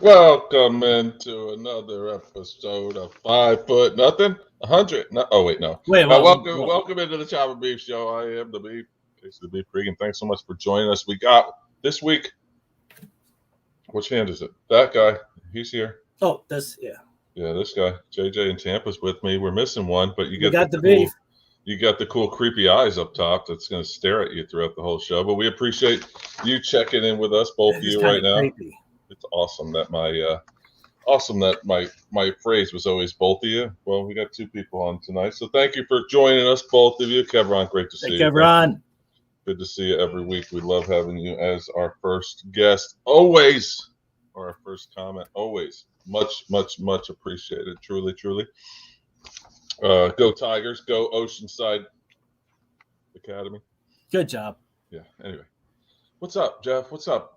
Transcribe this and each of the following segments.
Welcome into another episode of 5 Foot Nothing, 100. No, oh wait, no. Wait, welcome into the Chopper Beef Show. I am the Beef, Casey the Beef Freak, and thanks so much for joining us. We got this week. Which hand is it? That guy. He's here. Oh, this this guy. JJ in Tampa's with me. We're missing one, but you got the cool, beef. You got the cool creepy eyes up top that's going to stare at you throughout the whole show. But we appreciate you checking in with us, both of you, right now. Creepy. It's awesome that my phrase was always both of you. Well, we got two people on tonight, so thank you for joining us, both of you. Kevron, great to see you. Kevron. Good to see you every week. We love having you as our first guest, always, or our first comment, always. Much appreciated. Truly. Go Tigers, go Oceanside Academy. Good job. Yeah. Anyway, what's up, Jeff? What's up?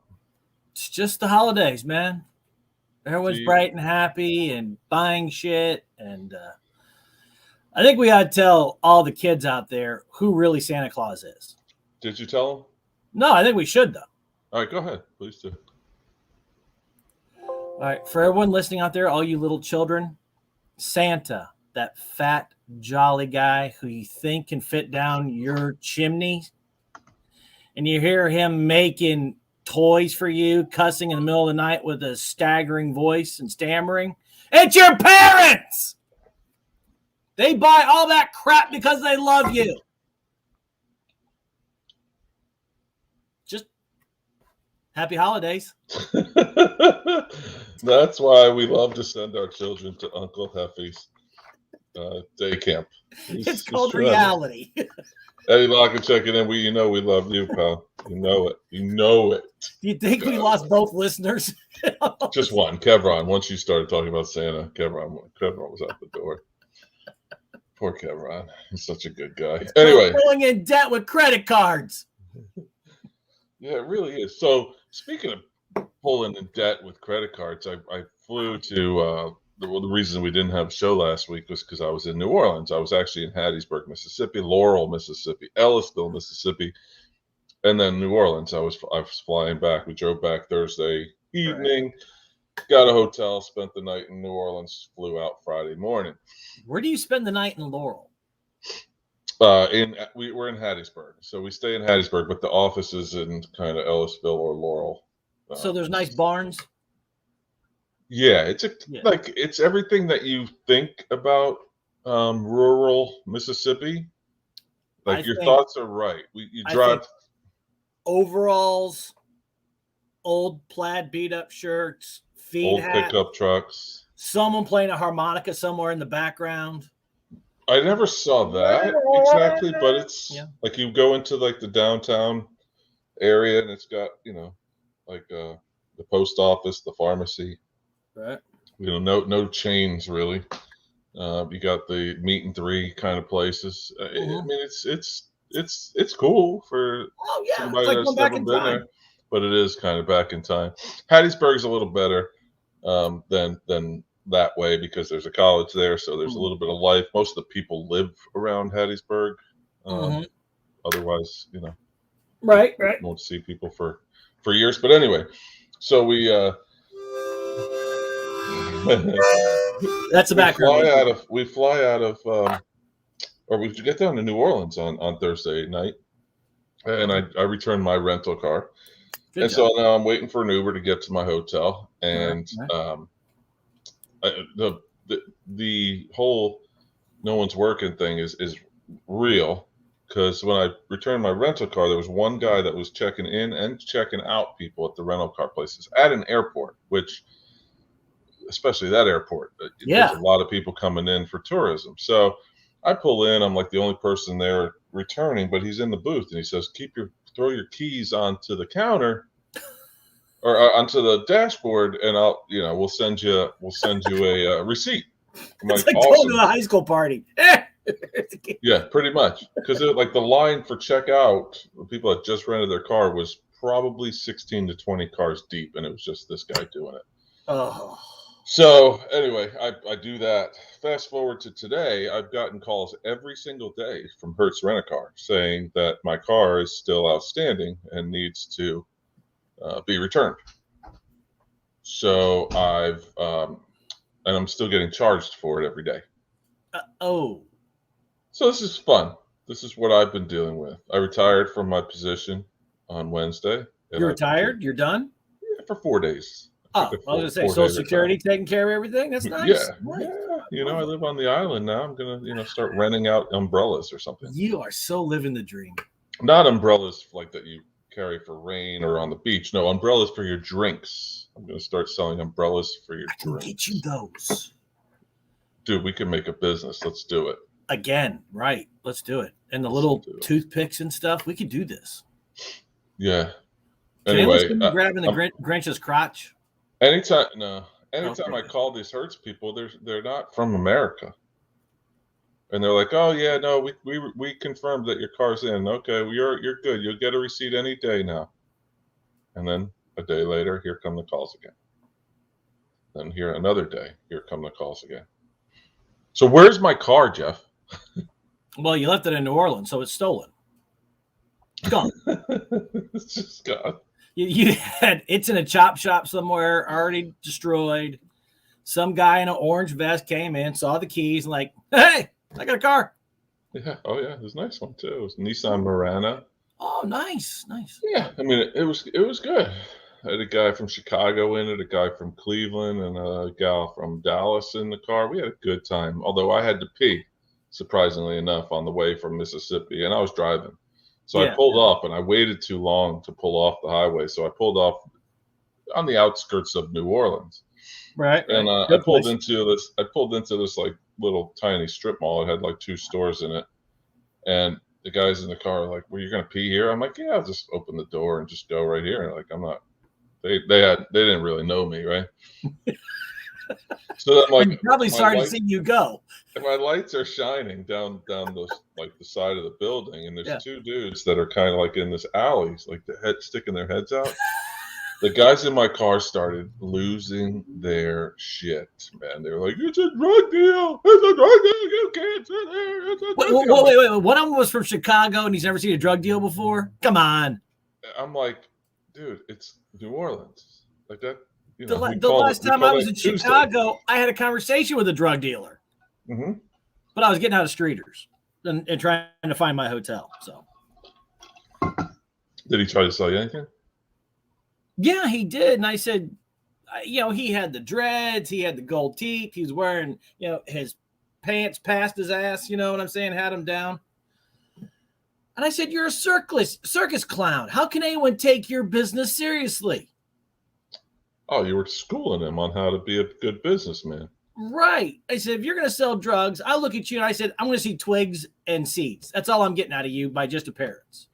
It's just the holidays, man. Everyone's bright and happy and buying shit. And I think we ought to tell all the kids out there who really Santa Claus is. Did you tell them? No, I think we should, though. All right, go ahead. Please do. All right, for everyone listening out there, all you little children, Santa, that fat, jolly guy who you think can fit down your chimney, and you hear him making toys for you, cussing in the middle of the night with a staggering voice and stammering. It's your parents! They buy all that crap because they love you. Just happy holidays. That's why we love to send our children to Uncle Heffy's day camp. It's called reality. Eddie Locken checking in. We love you, pal. You know it. Do you think we lost both listeners? Just one. Kevron. Once you started talking about Santa, Kevron was out the door. Poor Kevron. He's such a good guy. Anyway. Going in debt with credit cards. Yeah, it really is. So speaking of pulling in debt with credit cards, I flew to the reason we didn't have a show last week was because I was in New Orleans. I was actually in Hattiesburg, Mississippi, Laurel, Mississippi, Ellisville, Mississippi, and then New Orleans. I was flying back. We drove back Thursday evening, got a hotel, spent the night in New Orleans, flew out Friday morning. Where do you spend the night in Laurel? We're in Hattiesburg, so we stay in Hattiesburg, but the office is in kind of Ellisville or Laurel. So there's nice barns. Yeah, it's everything that you think about rural Mississippi. Like your thoughts are right. You drive overalls, old plaid beat up shirts, old pickup trucks. Someone playing a harmonica somewhere in the background. I never saw that exactly, but it's like you go into like the downtown area and it's got, like the post office, the pharmacy. Right. No chains really. You got the meet and three kind of places. I mean, it's cool for somebody that's never been there, but it is kind of back in time. Hattiesburg's a little better than that way because there's a college there, so there's a little bit of life. Most of the people live around Hattiesburg. Otherwise, right, won't see people for years. But anyway, so we that's the background. We fly out of or we get down to New Orleans on Thursday night, and I return my rental car. Good job. So now I'm waiting for an Uber to get to my hotel, and the whole no one's working thing is real, because when I returned my rental car, there was one guy that was checking in and checking out people at the rental car places at an airport, which especially that airport, there's a lot of people coming in for tourism. So I pull in, I'm like the only person there returning, but he's in the booth and he says, throw your keys onto the counter or onto the dashboard, and we'll send you a receipt. It's like awesome. Going to a high school party. Yeah, pretty much. Because like the line for checkout, people that just rented their car was probably 16 to 20 cars deep, and it was just this guy doing it. Oh. So anyway, I do that. Fast forward to today, I've gotten calls every single day from Hertz Rent-A-Car saying that my car is still outstanding and needs to be returned. So and I'm still getting charged for it every day. Oh. So this is fun. This is what I've been dealing with. I retired from my position on Wednesday. You're retired? You're done? For 4 days. Oh, I was going to say, Social Security taking care of everything? That's nice. Yeah. Nice. Yeah. I live on the island now. I'm going to, start renting out umbrellas or something. You are so living the dream. Not umbrellas like that you carry for rain or on the beach. No, umbrellas for your drinks. I'm going to start selling umbrellas for your drinks. Get you those. Dude, we can make a business. Let's do it. Again, right. Let's do it. And the little toothpicks and stuff, we could do this. Yeah. Anyway, grabbing the Grinch's crotch. Anytime I call these Hertz people, they're not from America, and they're like, "Oh yeah, no, we confirmed that your car's in. Okay, well, you're good. You'll get a receipt any day now." And then a day later, here come the calls again. Then here another day, here come the calls again. So where's my car, Jeff? Well, you left it in New Orleans, so it's stolen. It's gone. It's just gone. It's in a chop shop somewhere, already destroyed. Some guy in an orange vest came in, saw the keys, and like, hey, I got a car. Yeah. Oh yeah, it was a nice one too. It was Nissan Murano. Oh, nice. Yeah, I mean it was good. I had a guy from Chicago in it, a guy from Cleveland, and a gal from Dallas in the car. We had a good time. Although I had to pee, surprisingly enough, on the way from Mississippi, and I was driving. So I pulled off, and I waited too long to pull off the highway. So I pulled off on the outskirts of New Orleans. Right. And I pulled into this like little tiny strip mall. It had like 2 stores in it. And the guys in the car are like, "Well, you're gonna pee here?" I'm like, "Yeah, I'll just open the door and just go right here." And like, I'm not. They didn't really know me, right? So I'm like, probably sorry to see you go. And my lights are shining down those like the side of the building, and there's 2 dudes that are kind of like in this alley, like the head sticking their heads out. The guys in my car started losing their shit, man. They were like, "It's a drug deal! It's a drug deal! You can't sit there! It's a drug deal!" Wait. One of them was from Chicago, and he's never seen a drug deal before. Come on. I'm like, dude, it's New Orleans, like that. The last time I was in Chicago, I had a conversation with a drug dealer. Mm-hmm. But I was getting out of Streeters and trying to find my hotel. So, did he try to sell you anything? Yeah, he did. And I said, he had the dreads, he had the gold teeth, he was wearing, his pants past his ass. You know what I'm saying? Had him down. And I said, "You're a circus clown. How can anyone take your business seriously?" Oh, you were schooling him on how to be a good businessman. Right. I said, if you're going to sell drugs, I look at you and I said, I'm going to see twigs and seeds. That's all I'm getting out of you by just appearance.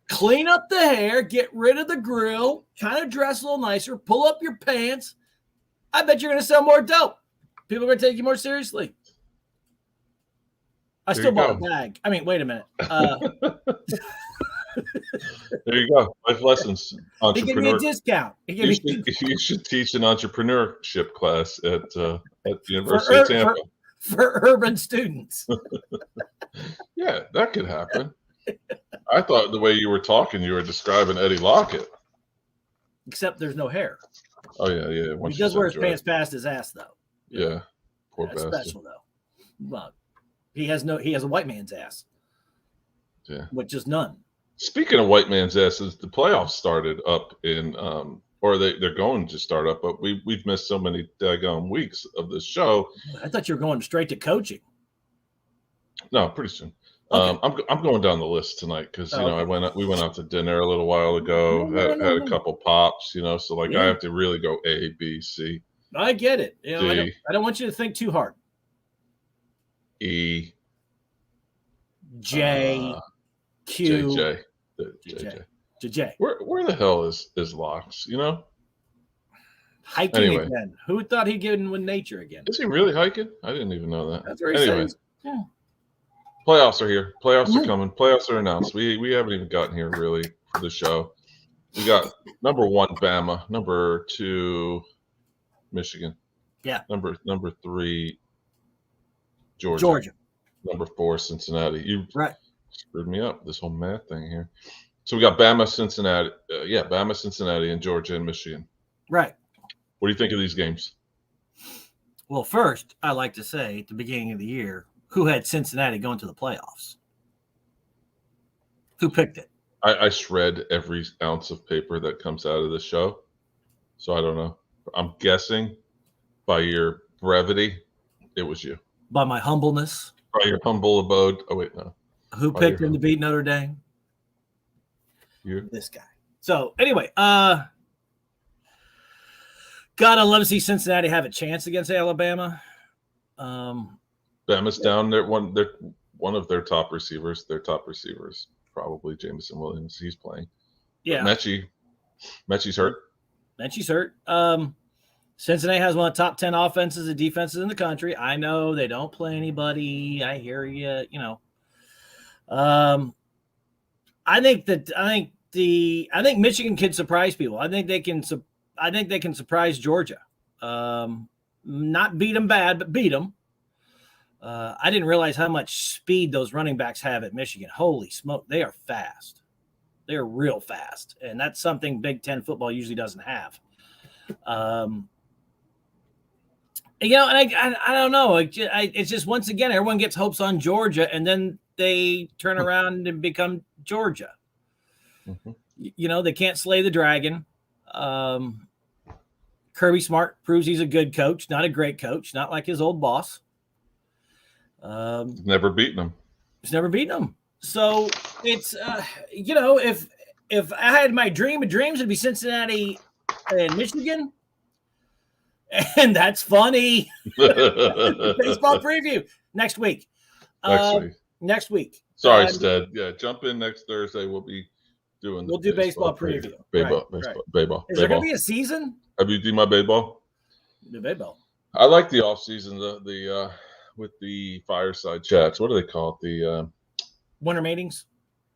Clean up the hair, get rid of the grill, kind of dress a little nicer, pull up your pants. I bet you're going to sell more dope. People are going to take you more seriously. I still bought a bag. I mean, wait a minute. There you go. Life lessons. He gave me a discount. You should teach an entrepreneurship class at the University of Tampa. For urban students. Yeah, that could happen. I thought the way you were talking, you were describing Eddie Lockett. Except there's no hair. Oh, yeah. He does wear his pants past his ass, though. Yeah. Poor That's bastard. special, though. Well, he has a white man's ass. Yeah. Which is none. Speaking of white man's asses, the playoffs started up in, or they're going to start up, but we've missed so many daggone weeks of this show. I thought you were going straight to coaching. No, pretty soon. Okay. I'm going down the list tonight because we went out to dinner a little while ago. Had a couple pops, so like I have to really go A, B, C. I get it. I don't want you to think too hard. E, J, Q, J. Where the hell is Locks? Hiking again. Who thought he'd get in with nature again? Is he really hiking? I didn't even know that. That's where he says. Yeah. Playoffs are here. Playoffs are coming. Playoffs are announced. We haven't even gotten here really for the show. We got number 1 Bama, number 2 Michigan. Yeah. Number 3 Georgia. Number 4 Cincinnati. You screwed me up this whole math thing here. So we got Bama, Cincinnati. Bama, Cincinnati, and Georgia and Michigan. Right. What do you think of these games? Well, first, I like to say at the beginning of the year, who had Cincinnati going to the playoffs? Who picked it? I shred every ounce of paper that comes out of the show, so I don't know. I'm guessing by your brevity, it was you. By my humbleness. By your humble abode. Oh, wait, no. Who picked him to beat Notre Dame? You? This guy. So, anyway, God, I'd love to see Cincinnati have a chance against Alabama. Bama's down there. One of their top receivers. Their top receivers, probably Jameson Williams. He's playing. Yeah. Mechie's hurt. Mechie's hurt. Cincinnati has one of the top 10 offenses and defenses in the country. I know they don't play anybody. I hear you. You know, I think Michigan can surprise people. I think they can surprise Georgia. Not beat them bad, but beat them. I didn't realize how much speed those running backs have at Michigan. Holy smoke, they are fast. They are real fast, and that's something Big Ten football usually doesn't have. You know, and I don't know. It's just once again, everyone gets hopes on Georgia, and then they turn around and become Georgia. Mm-hmm. You know, they can't slay the dragon. Kirby Smart proves he's a good coach, not a great coach, not like his old boss. Never beaten him. He's never beaten him. So it's, you know, if I had my dream of dreams, it'd be Cincinnati and Michigan. And that's funny. Baseball preview next week. Next week. Sorry, Stead. Yeah, jump in next Thursday. We'll be doing. We'll do baseball preview. Baseball. Is there going to be a season? Have you do my baseball? The baseball. I like the off season. The with the fireside chats. What do they call it? The winter meetings.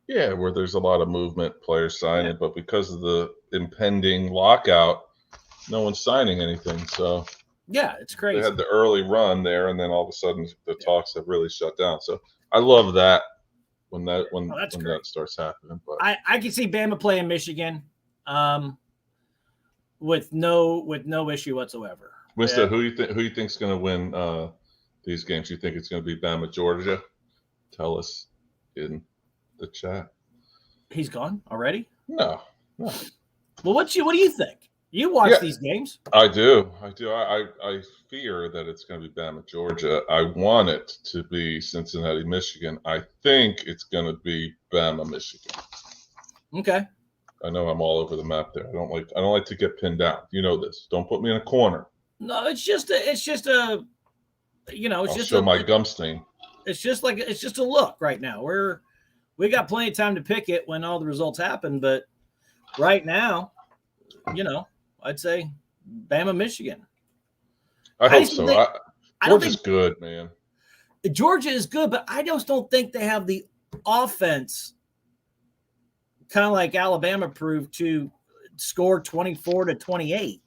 Yeah, where there's a lot of movement, players signing, but because of the impending lockout, no one's signing anything. So yeah, it's crazy. They had the early run there, and then all of a sudden the talks have really shut down. So I love that when that starts happening. But I can see Bama playing Michigan, with no issue whatsoever. Winston, who you think's going to win these games? You think it's going to be Bama, Georgia? Tell us in the chat. He's gone already? No. Well, what do you think? You watch these games. I do. I fear that it's going to be Bama, Georgia. I want it to be Cincinnati, Michigan. I think it's going to be Bama, Michigan. Okay. I know I'm all over the map there. I don't like to get pinned down. You know this. Don't put me in a corner. No, it's just a you know, it's I'll just show my gum stain. It's just a look right now. We got plenty of time to pick it when all the results happen, but right now, you know, I'd say Bama, Michigan. I hope so. Georgia's good, man. Georgia is good, but I just don't think they have the offense, kind of like Alabama proved, to score 24-28.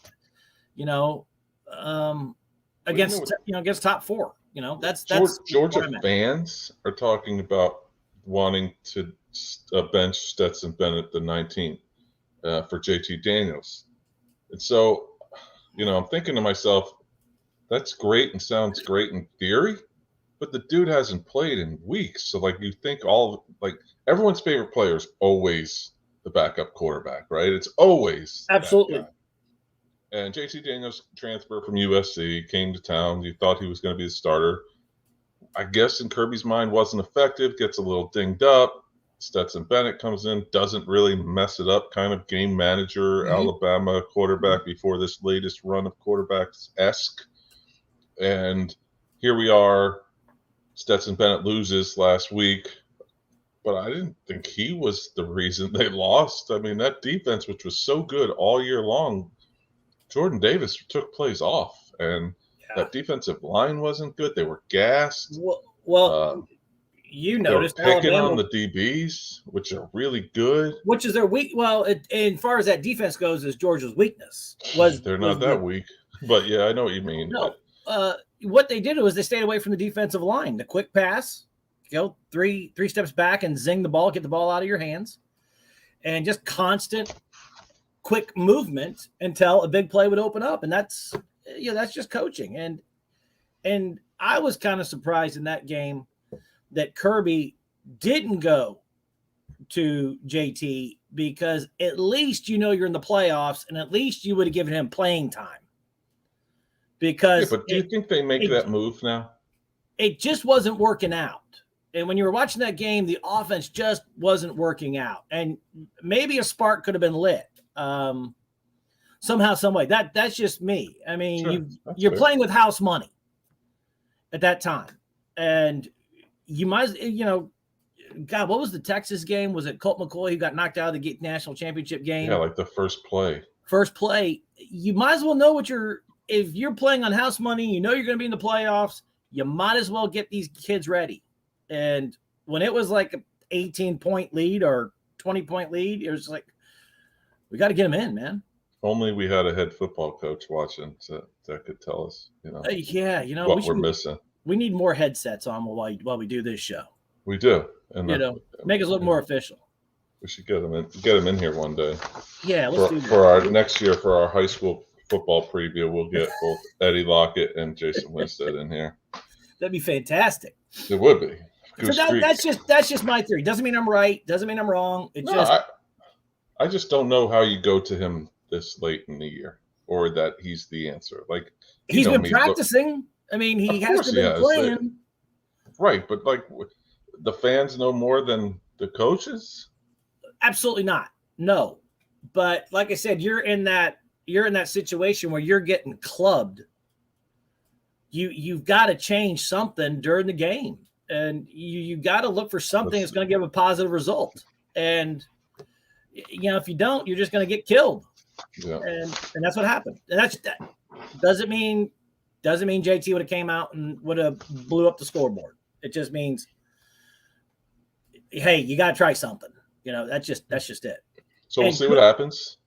You know, against top four. You know, that's Georgia fans are talking about wanting to bench Stetson Bennett the 19th for JT Daniels. And so, you know, I'm thinking to myself, that's great and sounds great in theory, but the dude hasn't played in weeks. So, like, you think everyone's favorite player is always the backup quarterback, right? It's always absolutely. And JT Daniels transferred from USC, came to town. You thought he was going to be the starter. I guess in Kirby's mind wasn't effective, gets a little dinged up. Stetson Bennett comes in, doesn't really mess it up, kind of game manager, Alabama quarterback before this latest run of quarterbacks-esque. And here we are. Stetson Bennett loses last week, but I didn't think he was the reason they lost. I mean, that defense, which was so good all year long, Jordan Davis took plays off, and that defensive line wasn't good. They were gassed. Well, you noticed they were picking on the DBs, which are really good. Which is their weak. Well, as far as that defense goes, is Georgia's weakness. They're not that weak, but yeah, I know what you mean. No, what they did was they stayed away from the defensive line. The quick pass, go three steps back and zing the ball, get the ball out of your hands, and just constant quick movement until a big play would open up. And that's just coaching. And I was kind of surprised in that game that Kirby didn't go to JT, because at least you're in the playoffs, and at least you would have given him playing time. Because but do you think they make that move now? It just wasn't working out. And when you were watching that game, the offense just wasn't working out. And maybe a spark could have been lit somehow, some way. That's just me. I mean, Sure, you're playing with house money at that time. And you might, God, what was the Texas game? Was it Colt McCoy who got knocked out of the national championship game? Yeah, like the first play. First play. You might as well know if you're playing on house money, you're going to be in the playoffs, you might as well get these kids ready. And when it was like an 18-point lead or 20-point lead, it was like, we got to get them in, man. Only we had a head football coach watching that could tell us, what we're missing. We need more headsets on while we do this show. We do, and make us look more official. We should get them in here one day. Yeah, let's do that. For our next year, for our high school football preview, we'll get both Eddie Lockett and Jason Winstead in here. That'd be fantastic. It would be. So that's just my theory. Doesn't mean I'm right. Doesn't mean I'm wrong. I just don't know how you go to him this late in the year, or that he's the answer. Like, he's been practicing. I mean, he has to be playing. Right, but like, the fans know more than the coaches? Absolutely not. No. But like I said, you're in that situation where you're getting clubbed. You've got to change something during the game, and you got to look for something that's going to give a positive result. And if you don't, you're just going to get killed. Yeah. And that's what happened. And that doesn't mean JT would have came out and would have blew up the scoreboard. It just means, hey, you got to try something. That's just it. So we'll see what happens.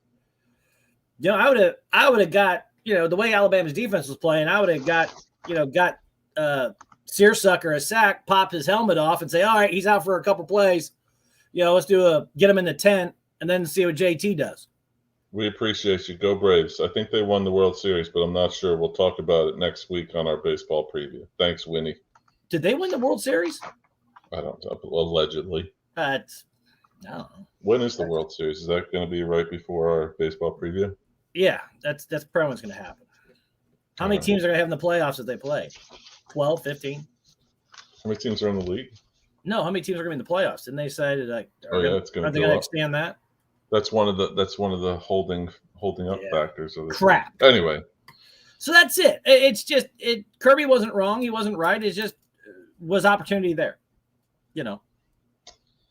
I would have got, the way Alabama's defense was playing, I would have got Searsucker a sack, pop his helmet off, and say, all right, he's out for a couple plays. Let's get him in the tent and then see what JT does. We appreciate you. Go Braves. I think they won the World Series, but I'm not sure. We'll talk about it next week on our baseball preview. Thanks, Winnie. Did they win the World Series? I don't know. Allegedly. I don't know. When is the World Series? Is that going to be right before our baseball preview? Yeah, that's probably what's going to happen. How many teams are going to have in the playoffs if they play? 12, 15? How many teams are in the league? No, how many teams are going to be in the playoffs? And they decided, it's going to are they going to expand that? That's one of the holding up factors of this. Crap. Anyway, so that's it. It's just Kirby wasn't wrong. He wasn't right. It just was opportunity there. I don't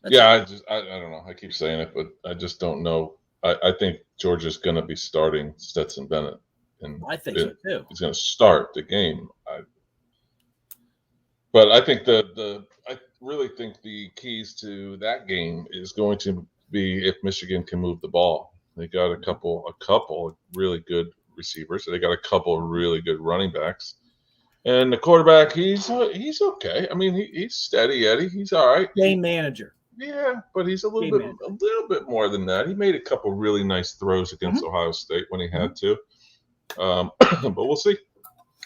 know. I keep saying it, but I just don't know. I think Georgia's going to be starting Stetson Bennett, and I think so too. He's going to start the game. But I think I really think the keys to that game is going to be if Michigan can move the ball. They got a couple of really good receivers. They got a couple of really good running backs, and the quarterback he's okay. I mean he's steady Eddie. He's all right. Game manager. Yeah, but he's a little bit more than that. He made a couple really nice throws against Ohio State when he had to. But we'll see.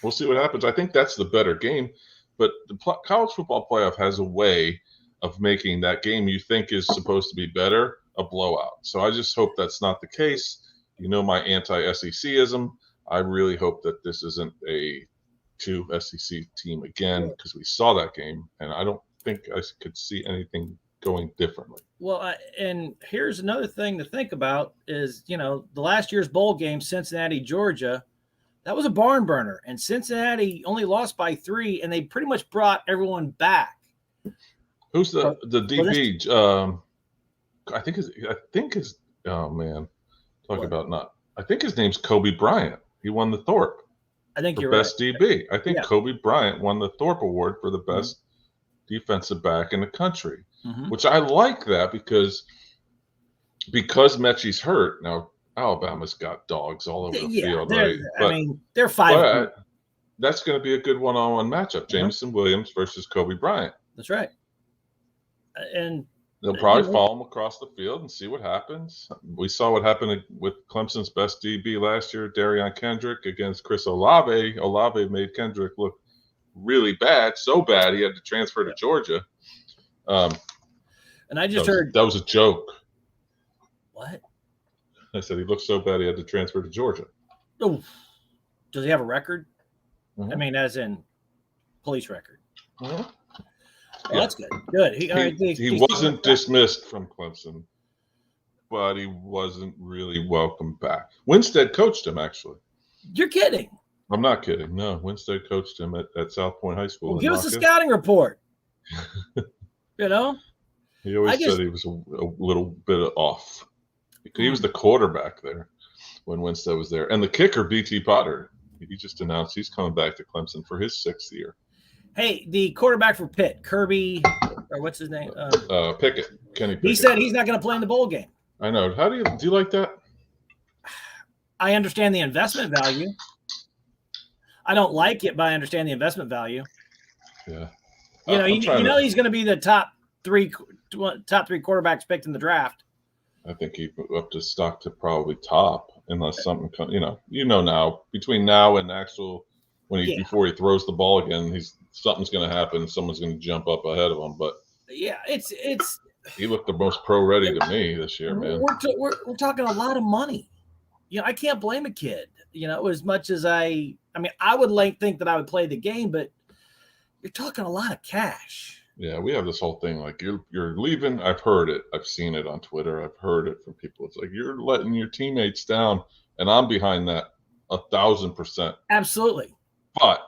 We'll see what happens. I think that's the better game. But the college football playoff has a way of making that game you think is supposed to be better a blowout. So I just hope that's not the case. My anti-SEC-ism. I really hope that this isn't a 2 SEC team again, because we saw that game, and I don't think I could see anything going differently. Well, and here's another thing to think about is, the last year's bowl game, Cincinnati, Georgia, that was a barn burner, and Cincinnati only lost by 3, and they pretty much brought everyone back. Who's the DB? I think his oh man, talk about not. I think his name's Kobe Bryant. He won the Thorpe. I think you're best right. DB. I think Kobe Bryant won the Thorpe Award for the best defensive back in the country, which I like that because Mechie's hurt now. Alabama's got dogs all over the field, right? They're 5. That's going to be a good one-on-one matchup. Jameson Williams versus Kobe Bryant. That's right. And They'll probably follow him across the field and see what happens. We saw what happened with Clemson's best DB last year, Darion Kendrick, against Chris Olave. Olave made Kendrick look really bad, so bad he had to transfer to Georgia. And I just heard that was a joke. What? I said he looked so bad he had to transfer to Georgia. Oh, does he have a record? Mm-hmm. I mean, as in police record. Mm-hmm. Well, that's good. Good. He wasn't dismissed from Clemson, but he wasn't really welcomed back. Winstead coached him, actually. You're kidding. I'm not kidding. No, Winstead coached him at South Point High School. Well, give us a scouting report. You know? He always said he was a little bit off. He was the quarterback there when Winstead was there. And the kicker, B.T. Potter, he just announced he's coming back to Clemson for his 6th year. Hey, the quarterback for Pitt, Kirby, or what's his name? Pickett. Kenny Pickett. He said he's not going to play in the bowl game. I know. How do you like that? I understand the investment value. I don't like it, but I understand the investment value. Yeah. You know he's going to be the top three quarterbacks picked in the draft. I think he up to stock to probably top, unless something comes. Now between now and actual before he throws the ball again, something's going to happen. Someone's going to jump up ahead of him. But yeah, it's he looked the most pro ready to me this year, man. We're talking a lot of money. I can't blame a kid. As much as I would think that I would play the game, but you're talking a lot of cash. Yeah, we have this whole thing like you're leaving. I've heard it. I've seen it on Twitter. I've heard it from people. It's like you're letting your teammates down, and I'm behind that 1,000%. Absolutely. But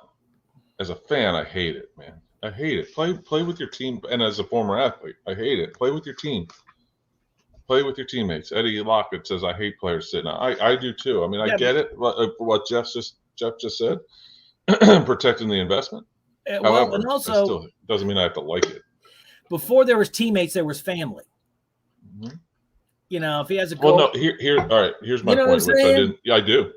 as a fan, I hate it, man. I hate it. Play with your team. And as a former athlete, I hate it. Play with your team. Play with your teammates. Eddie Lockett says, I hate players sitting out. I do too. I mean, I get it. What Jeff just said, protecting the investment. However, and also, it still doesn't mean I have to like it. Before there was teammates, there was family. Mm-hmm. If he has a goal. Well, no, all right. Here's my point, Rich. I do.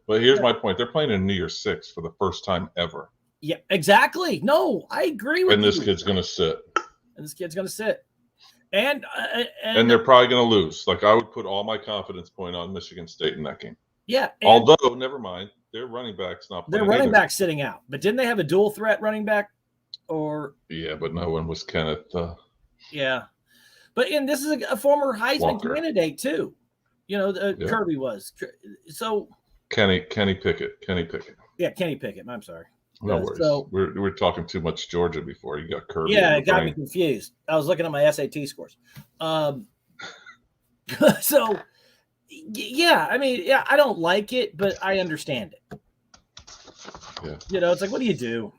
But here's my point. They're playing in New Year's 6 for the first time ever. Yeah, exactly. No, I agree with you. And this kid's going to sit. And they're probably going to lose. Like, I would put all my confidence point on Michigan State in that game. Yeah. Although, never mind, their running back's not playing. Their running back's sitting out. But didn't they have a dual threat running back? Yeah, but no one was Kenneth. Yeah. And this is a former Heisman candidate, too. Kirby was. So Kenny Pickett. Yeah, Kenny Pickett. I'm sorry. No worries. So, we're talking too much Georgia before you got Kirby. Yeah, it got me confused. I was looking at my SAT scores. So, yeah, I don't like it, but I understand it. Yeah. It's like, what do you do?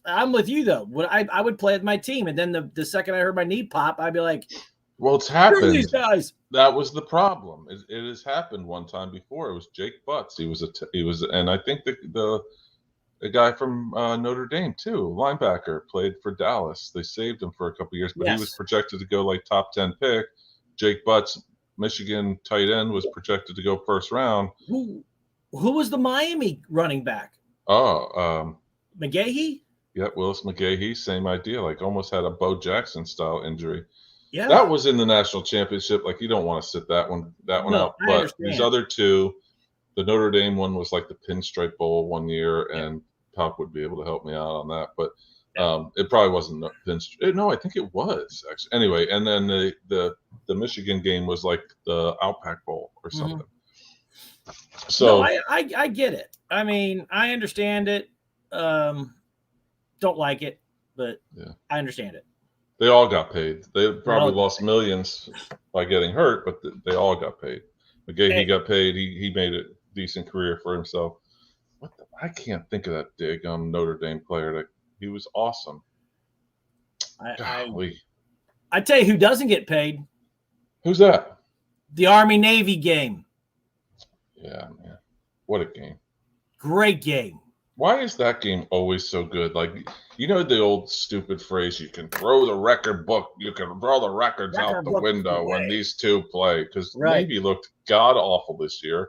I'm with you though. I would play with my team, and then the second I heard my knee pop, I'd be like, well, it's happened. These guys. That was the problem. It has happened one time before. It was Jake Butts. He was, and I think the guy from Notre Dame too, linebacker, played for Dallas. They saved him for a couple of years, but he was projected to go like top 10 pick. Jake Butts, Michigan tight end, was projected to go first round. Who was the Miami running back? McGahee? Yeah, Willis McGahee, same idea. Like almost had a Bo Jackson style injury. Yeah, that was in the national championship. Like you don't want to sit that one out. But these other two, the Notre Dame one was like the Pinstripe Bowl one year, and Pop would be able to help me out on that. But it probably wasn't Pinstripe. No, I think it was actually. Anyway, and then the Michigan game was like the Outback Bowl or something. Mm-hmm. So I get it. I understand it. Don't like it, but I understand it. They all got paid. They probably lost millions by getting hurt, but they all got paid. McGahee got paid. He made a decent career for himself. I can't think of that daggum Notre Dame player. He was awesome. I tell you who doesn't get paid. Who's that? The Army-Navy game. Yeah, man. What a game. Great game. Why is that game always so good? Like, the old stupid phrase, you can throw the record book, you can throw the records out the window when these two play. Because Navy looked god-awful this year.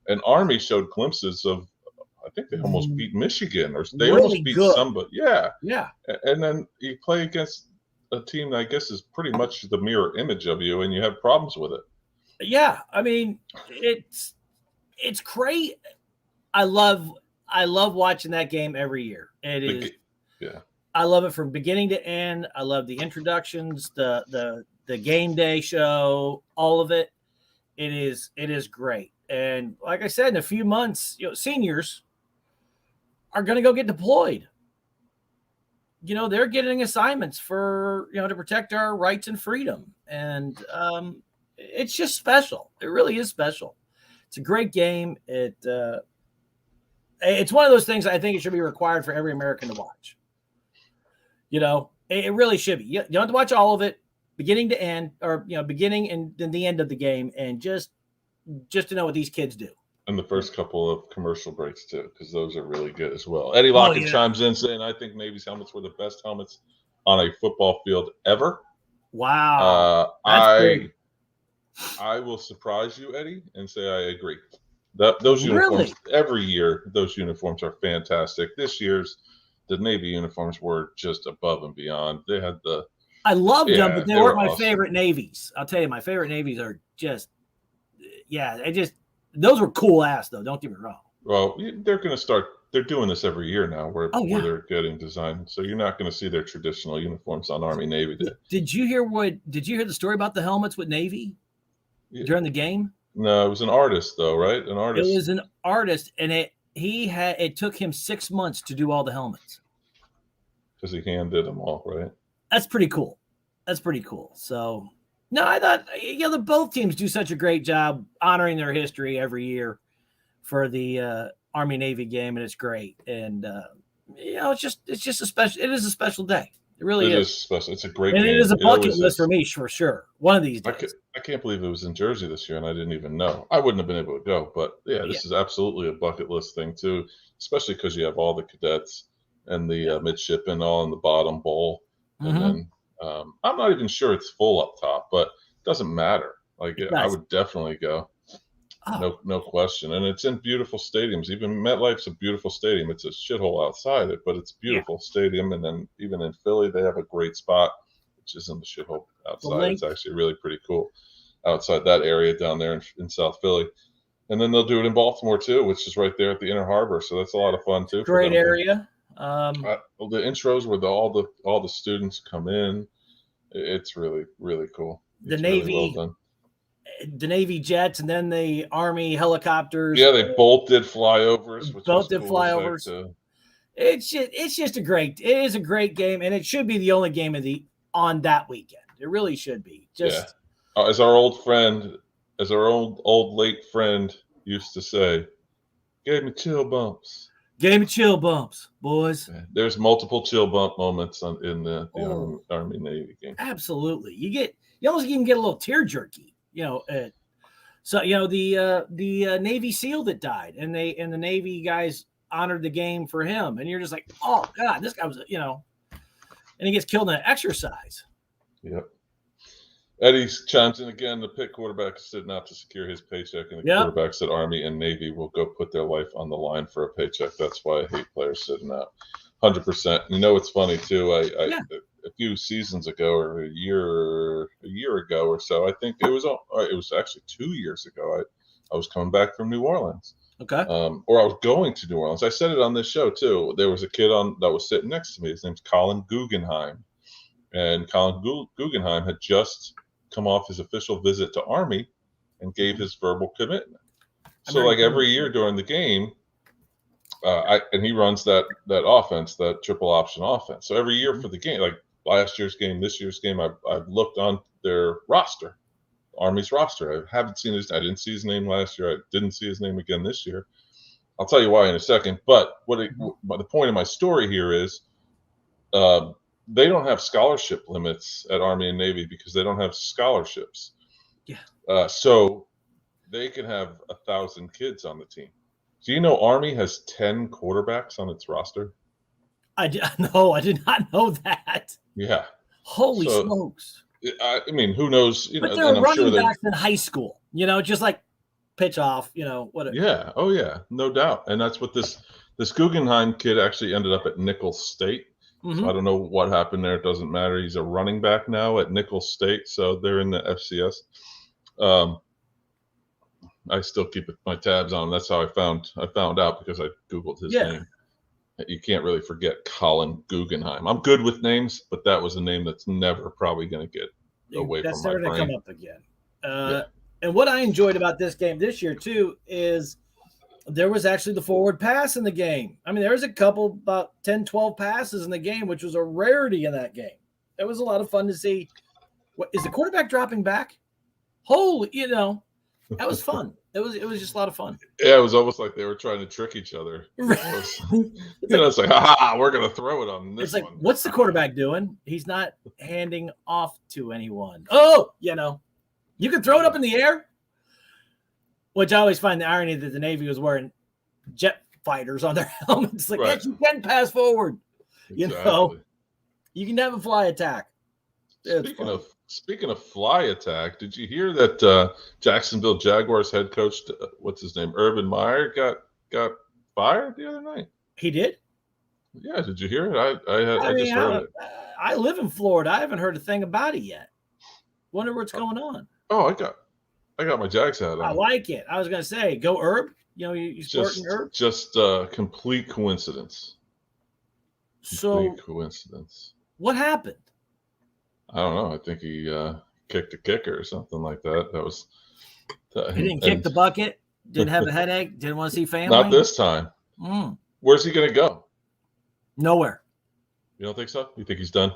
And Army showed glimpses of, I think they almost beat Michigan. Or they almost beat somebody. Yeah. Yeah. And then you play against a team that I guess is pretty much the mirror image of you, and you have problems with it. Yeah, I mean, it's great. I love watching that game every year. It is. Yeah. I love it from beginning to end. I love the introductions, the game day show, all of it. It is great. And like I said, in a few months, seniors are going to go get deployed. They're getting assignments for, to protect our rights and freedom. And it's just special. It really is special. It's a great game. It's one of those things I think it should be required for every American to watch. It really should be. You don't have to watch all of it, beginning to end, or beginning and then the end of the game, and just to know what these kids do. And the first couple of commercial breaks too, because those are really good as well. Eddie Lockett chimes in saying, "I think Navy's helmets were the best helmets on a football field ever." Wow, I will surprise you, Eddie, and say I agree. Those uniforms every year, those uniforms are fantastic. This year's the Navy uniforms were just above and beyond. They had I loved them, but they weren't my favorite Navies. I'll tell you, my favorite Navies are just, those were cool ass though. Don't get me wrong. Well, they're going to start. They're doing this every year now, where they're getting designed. So you're not going to see their traditional uniforms on Army Navy Day. Did you hear the story about the helmets with Navy during the game? No, it was an artist though, right? An artist. It was an artist, and it took him 6 months to do all the helmets. Because he hand did them all, right? That's pretty cool. So, no, I thought, the both teams do such a great job honoring their history every year for the Army Navy game, and it's great. And it's just a special day. It really is. It is special. It's a great game. It is a bucket list for me, for sure. One of these days. I can't believe it was in Jersey this year, and I didn't even know. I wouldn't have been able to go, but this is absolutely a bucket list thing too, especially because you have all the cadets and the midshipmen all in the bottom bowl, and then I'm not even sure it's full up top, but it doesn't matter. Like I would definitely go. No question. And it's in beautiful stadiums. Even MetLife's a beautiful stadium. It's a shithole outside it, but it's a beautiful stadium. And then even in Philly, they have a great spot, which isn't the shithole outside. It's actually really pretty cool outside that area down there in South Philly. And then they'll do it in Baltimore too, which is right there at the Inner Harbor. So that's a lot of fun too. Great area. The intros where all the students come in, it's really, really cool. The Navy. Really well done. The Navy jets and then the Army helicopters. Yeah, they both did flyovers. It's just it is a great game, and it should be the only game on that weekend. It really should be. As our old late friend used to say, gave me chill bumps. Gave me chill bumps, boys. Yeah, there's multiple chill bump moments in the Army Navy game. Absolutely, you almost even get a little tear jerky. The Navy SEAL that died, and the Navy guys honored the game for him, and you're just like, oh God, this guy was, and he gets killed in an exercise. Yep. Eddie chimes in again. The Pitt quarterback is sitting out to secure his paycheck, and the quarterbacks at Army and Navy will go put their life on the line for a paycheck. That's why I hate players sitting out. 100%. It's funny too. A few seasons ago, or a year ago or so, I think it was actually 2 years ago. I was coming back from New Orleans. Okay. Or I was going to New Orleans. I said it on this show too. There was a kid that was sitting next to me. His name's Colin Guggenheim, and Colin Guggenheim had just come off his official visit to Army and gave his verbal commitment. So every year during the game. And he runs that offense, that triple option offense. So every year for the game, like last year's game, this year's game, I've looked on their roster, Army's roster. I didn't see his name last year. I didn't see his name again this year. I'll tell you why in a second. But the point of my story here is they don't have scholarship limits at Army and Navy because they don't have scholarships. Yeah. So they can have 1,000 kids on the team. Do you know Army has 10 quarterbacks on its roster? I did not know that. Yeah. Holy smokes. I mean, who knows? But they're running backs in high school, just like pitch off, whatever. Yeah. Oh, yeah. No doubt. And that's what this Guggenheim kid actually ended up at Nicholls State. So I don't know what happened there. It doesn't matter. He's a running back now at Nicholls State, so they're in the FCS. I still keep my tabs on him. That's how I found out, because I Googled his name. You can't really forget Colin Guggenheim. I'm good with names, but that was a name that's never probably going to get away from my brain. That's never going to come up again. And what I enjoyed about this game this year, too, is there was actually the forward pass in the game. I mean, there was a couple, about 10, 12 passes in the game, which was a rarity in that game. It was a lot of fun to see. What is the quarterback dropping back? Holy, that was fun. It was just a lot of fun. Yeah, it was almost like they were trying to trick each other. It's like, we're going to throw it on this. It's like, what's the quarterback doing? He's not handing off to anyone. Oh, you can throw it up in the air. Which I always find the irony that the Navy was wearing jet fighters on their helmets. Like, yes, you can pass forward. Exactly. You can have a fly attack. Speaking of fly attack, did you hear that Jacksonville Jaguars head coach, what's his name, Urban Meyer, got fired the other night? He did? Yeah, did you hear it? I just heard it. I live in Florida. I haven't heard a thing about it yet. Wonder what's going on. Oh, I got my Jags hat on. I like it. I was going to say, go Herb. You sporting Herb? Just complete coincidence. Complete coincidence. What happened? I don't know. I think he kicked a kicker or something like that. That was. He didn't kick the bucket. Didn't have a headache. Didn't want to see family. Not this time. Where's he going to go? Nowhere. You don't think so? You think he's done?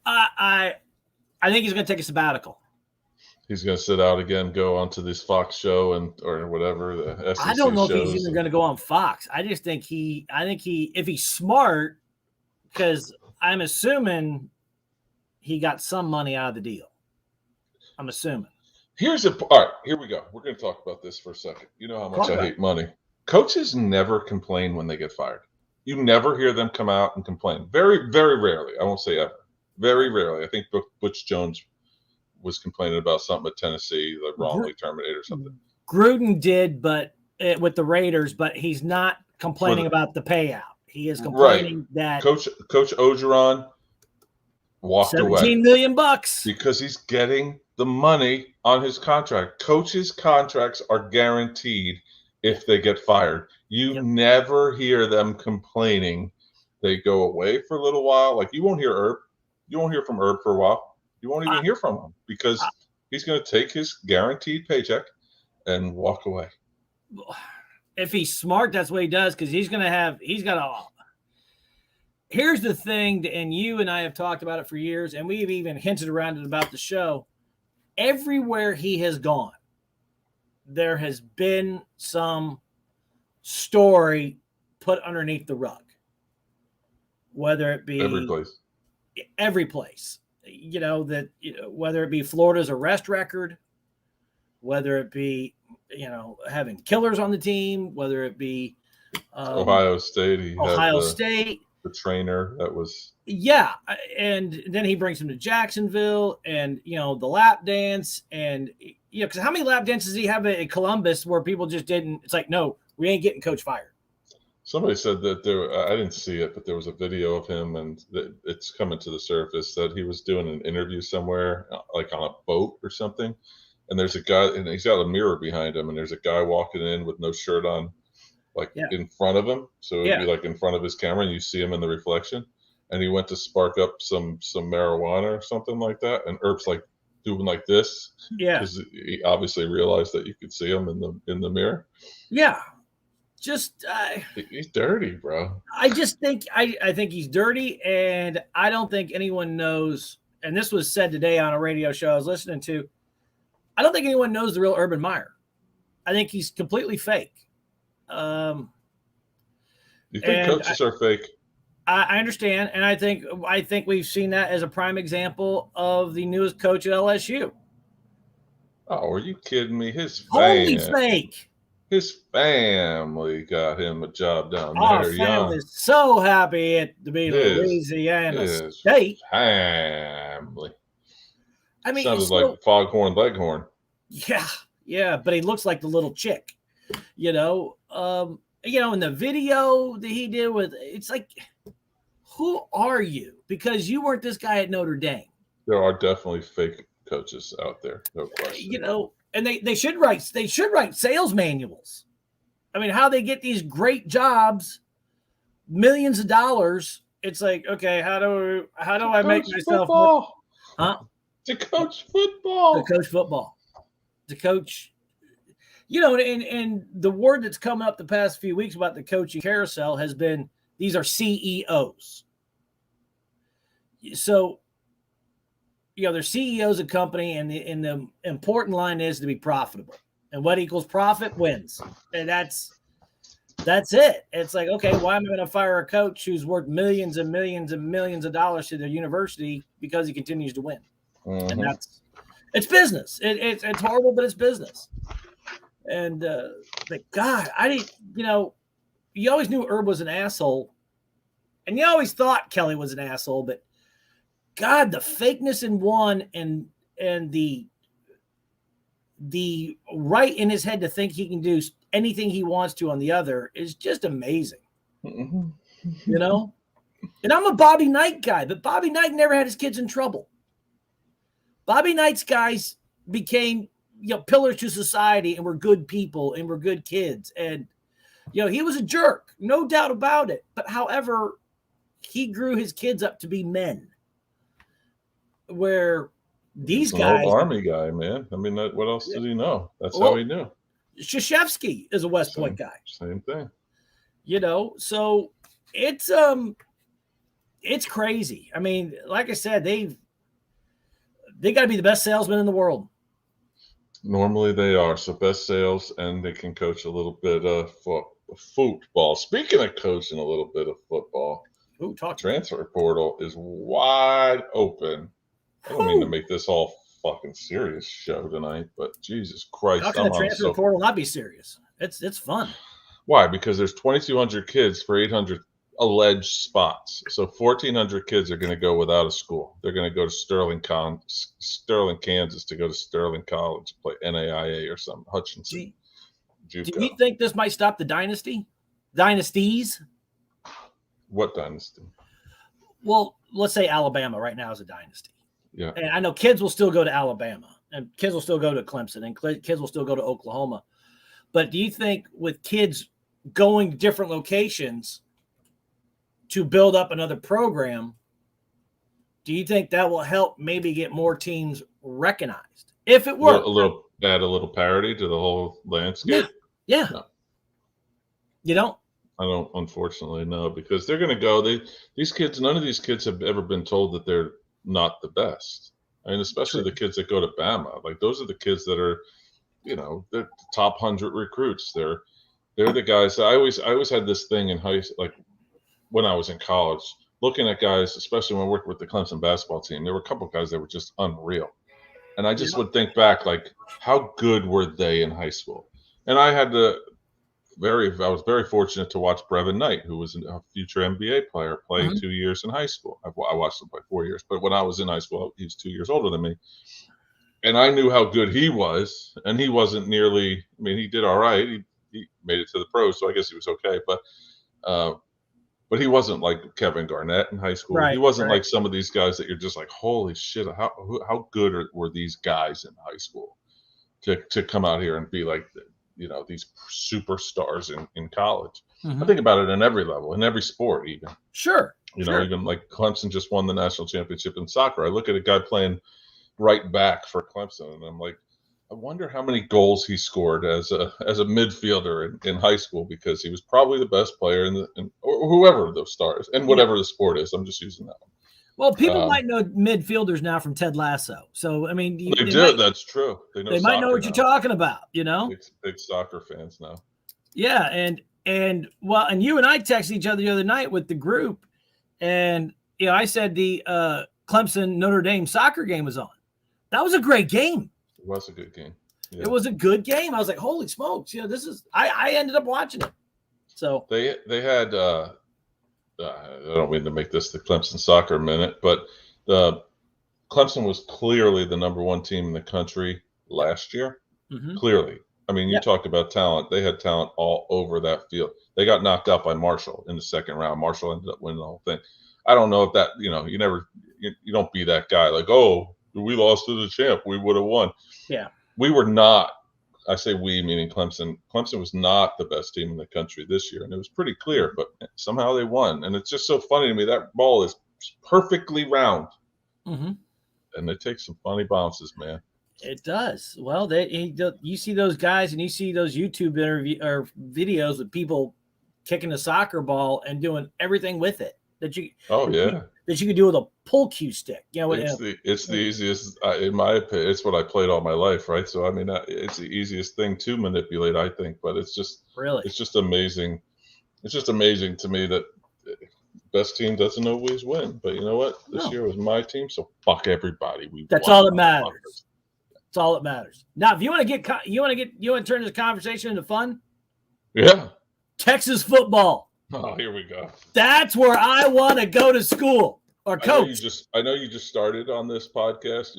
I think he's going to take a sabbatical. He's going to sit out again, go onto this Fox show or whatever. The SEC I don't know shows. if he's even going to go on Fox. I just think if he's smart, because I'm assuming he got some money out of the deal. I'm assuming. All right, here we go. We're going to talk about this for a second. You know how much I hate money. Coaches never complain when they get fired. You never hear them come out and complain. Very, very rarely. I won't say ever. Very rarely. I think Butch Jones was complaining about something at Tennessee, like wrongly terminated or something. Gruden did, but with the Raiders, but he's not complaining about the payout. He is complaining that Coach Orgeron walked away. $17 million because he's getting the money on his contract. Coaches' contracts are guaranteed if they get fired. You never hear them complaining. They go away for a little while. Like, you won't hear Herb. You won't hear from Herb for a while. You won't even hear from him because he's going to take his guaranteed paycheck and walk away. If he's smart, that's what he does, because he's got a. Here's the thing, and you and I have talked about it for years, and we've even hinted around it about the show. Everywhere he has gone, there has been some story put underneath the rug. Whether it be every place. Whether it be Florida's arrest record, whether it be, having killers on the team, whether it be Ohio State. State. The trainer that was. Yeah. And then he brings him to Jacksonville and, the lap dance. And, because how many lap dances did he have at Columbus where people just didn't? It's like, no, we ain't getting coach fired. Somebody said that I didn't see it, but there was a video of him, and it's coming to the surface that he was doing an interview somewhere, like on a boat or something. And there's a guy, and he's got a mirror behind him, and there's a guy walking in with no shirt on, in front of him. So it'd be like in front of his camera, and you see him in the reflection. And he went to spark up some marijuana or something like that, and Earp's like doing like this. Yeah, because he obviously realized that you could see him in the mirror. Yeah. He's dirty, bro. I just think I think he's dirty, and I don't think anyone knows. And this was said today on a radio show I was listening to. I don't think anyone knows the real Urban Meyer. I think he's completely fake. You think coaches are fake? I understand, and I think we've seen that as a prime example of the newest coach at LSU. Oh, are you kidding me? Fake. His family got him a job down there. Our family's so happy to be in Louisiana State. Family. I mean, sounded like Foghorn Leghorn. Yeah, but he looks like the little chick. In the video that he did it's like, who are you? Because you weren't this guy at Notre Dame. There are definitely fake coaches out there, no question. You know, and they should write sales manuals. I mean, how they get these great jobs, millions of dollars. It's like, okay, how do I make myself more, to coach football? To coach football. To coach, you know, and the word that's come up the past few weeks about the coaching carousel has been these are CEOs. So, you know, they're CEOs of company, and the important line is to be profitable. And what equals profit wins. And that's it. It's like, okay, why am I going to fire a coach who's worth millions and millions and millions of dollars to their university because he continues to win? Mm-hmm. And it's business. It's horrible, but it's business. And like, God, I didn't, you know, you always knew Herb was an asshole, and you always thought Kelly was an asshole, but God, the fakeness in one and the right in his head to think he can do anything he wants to on the other is just amazing. Mm-hmm. You know? And I'm a Bobby Knight guy, but Bobby Knight never had his kids in trouble. Bobby Knight's guys became, you know, pillars to society and were good people and were good kids. And, you know, he was a jerk, no doubt about it. But however, he grew his kids up to be men. Where these guys, old Army guy, man. I mean, what else did he know? That's how he knew. Krzyzewski is a West Point guy. Same thing. You know, so it's crazy. I mean, like I said, they got to be the best salesman in the world. Normally they are. So best sales, and they can coach a little bit of football. Speaking of coaching a little bit of football, transfer portal is wide open. I don't mean to make this all fucking serious show tonight, but Jesus Christ. How can the transfer portal not be serious? It's fun. Why? Because there's 2,200 kids for 800 alleged spots. So 1,400 kids are going to go without a school. They're going to go to Sterling, Kansas to go to Sterling College, play NAIA or something. Hutchinson. Do you think this might stop the dynasties? What dynasty? Well, let's say Alabama right now is a dynasty. Yeah. And I know kids will still go to Alabama, and kids will still go to Clemson, and kids will still go to Oklahoma. But do you think with kids going to different locations to build up another program, do you think that will help maybe get more teams recognized? If it works. Add a little parity to the whole landscape? Yeah. No. You don't? I don't, unfortunately, no, because they're going to go. These kids, none of these kids have ever been told that they're not the best. I mean, especially the kids that go to Bama. Like, those are the kids that are, you know, they're the top 100 recruits. They're the guys. I always had this thing in high, like when I was in college, looking at guys, especially when I worked with the Clemson basketball team. There were a couple of guys that were just unreal, and I just would think back, like, how good were they in high school? And I was very fortunate to watch Brevin Knight, who was a future NBA player, play 2 years in high school. I watched him play 4 years, but when I was in high school, he was 2 years older than me. And I knew how good he was, and he wasn't nearly, I mean, he did all right. He made it to the pros, so I guess he was okay. But he wasn't like Kevin Garnett in high school. Right, he wasn't like some of these guys that you're just like, holy shit, how good were these guys in high school to come out here and be like, you know, these superstars in college. I think about it in every level, in every sport even. Sure. You know, even like Clemson just won the national championship in soccer. I look at a guy playing right back for Clemson, and I'm like, I wonder how many goals he scored as a midfielder in high school, because he was probably the best player or whoever those stars, and whatever the sport is. I'm just using that one. Well, people might know midfielders now from Ted Lasso. So, I mean, they do. That's true. They might know what you're talking about, you know? Big soccer fans now. Yeah. And you and I texted each other the other night with the group, and, you know, I said the Clemson Notre Dame soccer game was on. That was a great game. It was a good game. Yeah. It was a good game. I was like, holy smokes. You know, I ended up watching it. So they had, I don't mean to make this the Clemson soccer minute, but Clemson was clearly the number one team in the country last year. Clearly. I mean, you talk about talent. They had talent all over that field. They got knocked out by Marshall in the second round. Marshall ended up winning the whole thing. I don't know if that, you don't be that guy like, oh, we lost to the champ, we would have won. Yeah. We were not. I say we, meaning Clemson. Clemson was not the best team in the country this year, and it was pretty clear. But somehow they won, and it's just so funny to me. That ball is perfectly round, and they take some funny bounces, man. It does. Well, you see those guys, and you see those YouTube interview or videos with people kicking a soccer ball and doing everything with it that you. Oh yeah. That you could do with a pull cue stick. It's the easiest, in my opinion. It's what I played all my life, right? So I mean, it's the easiest thing to manipulate, I think. But it's just amazing. It's just amazing to me that best team doesn't always win. But you know what? This year was my team, so fuck everybody. That's all that matters. That's all that matters. Now, if you want to turn this conversation into fun, yeah, Texas football. Oh, here we go. That's where I want to go to school or coach. I know you just started on this podcast,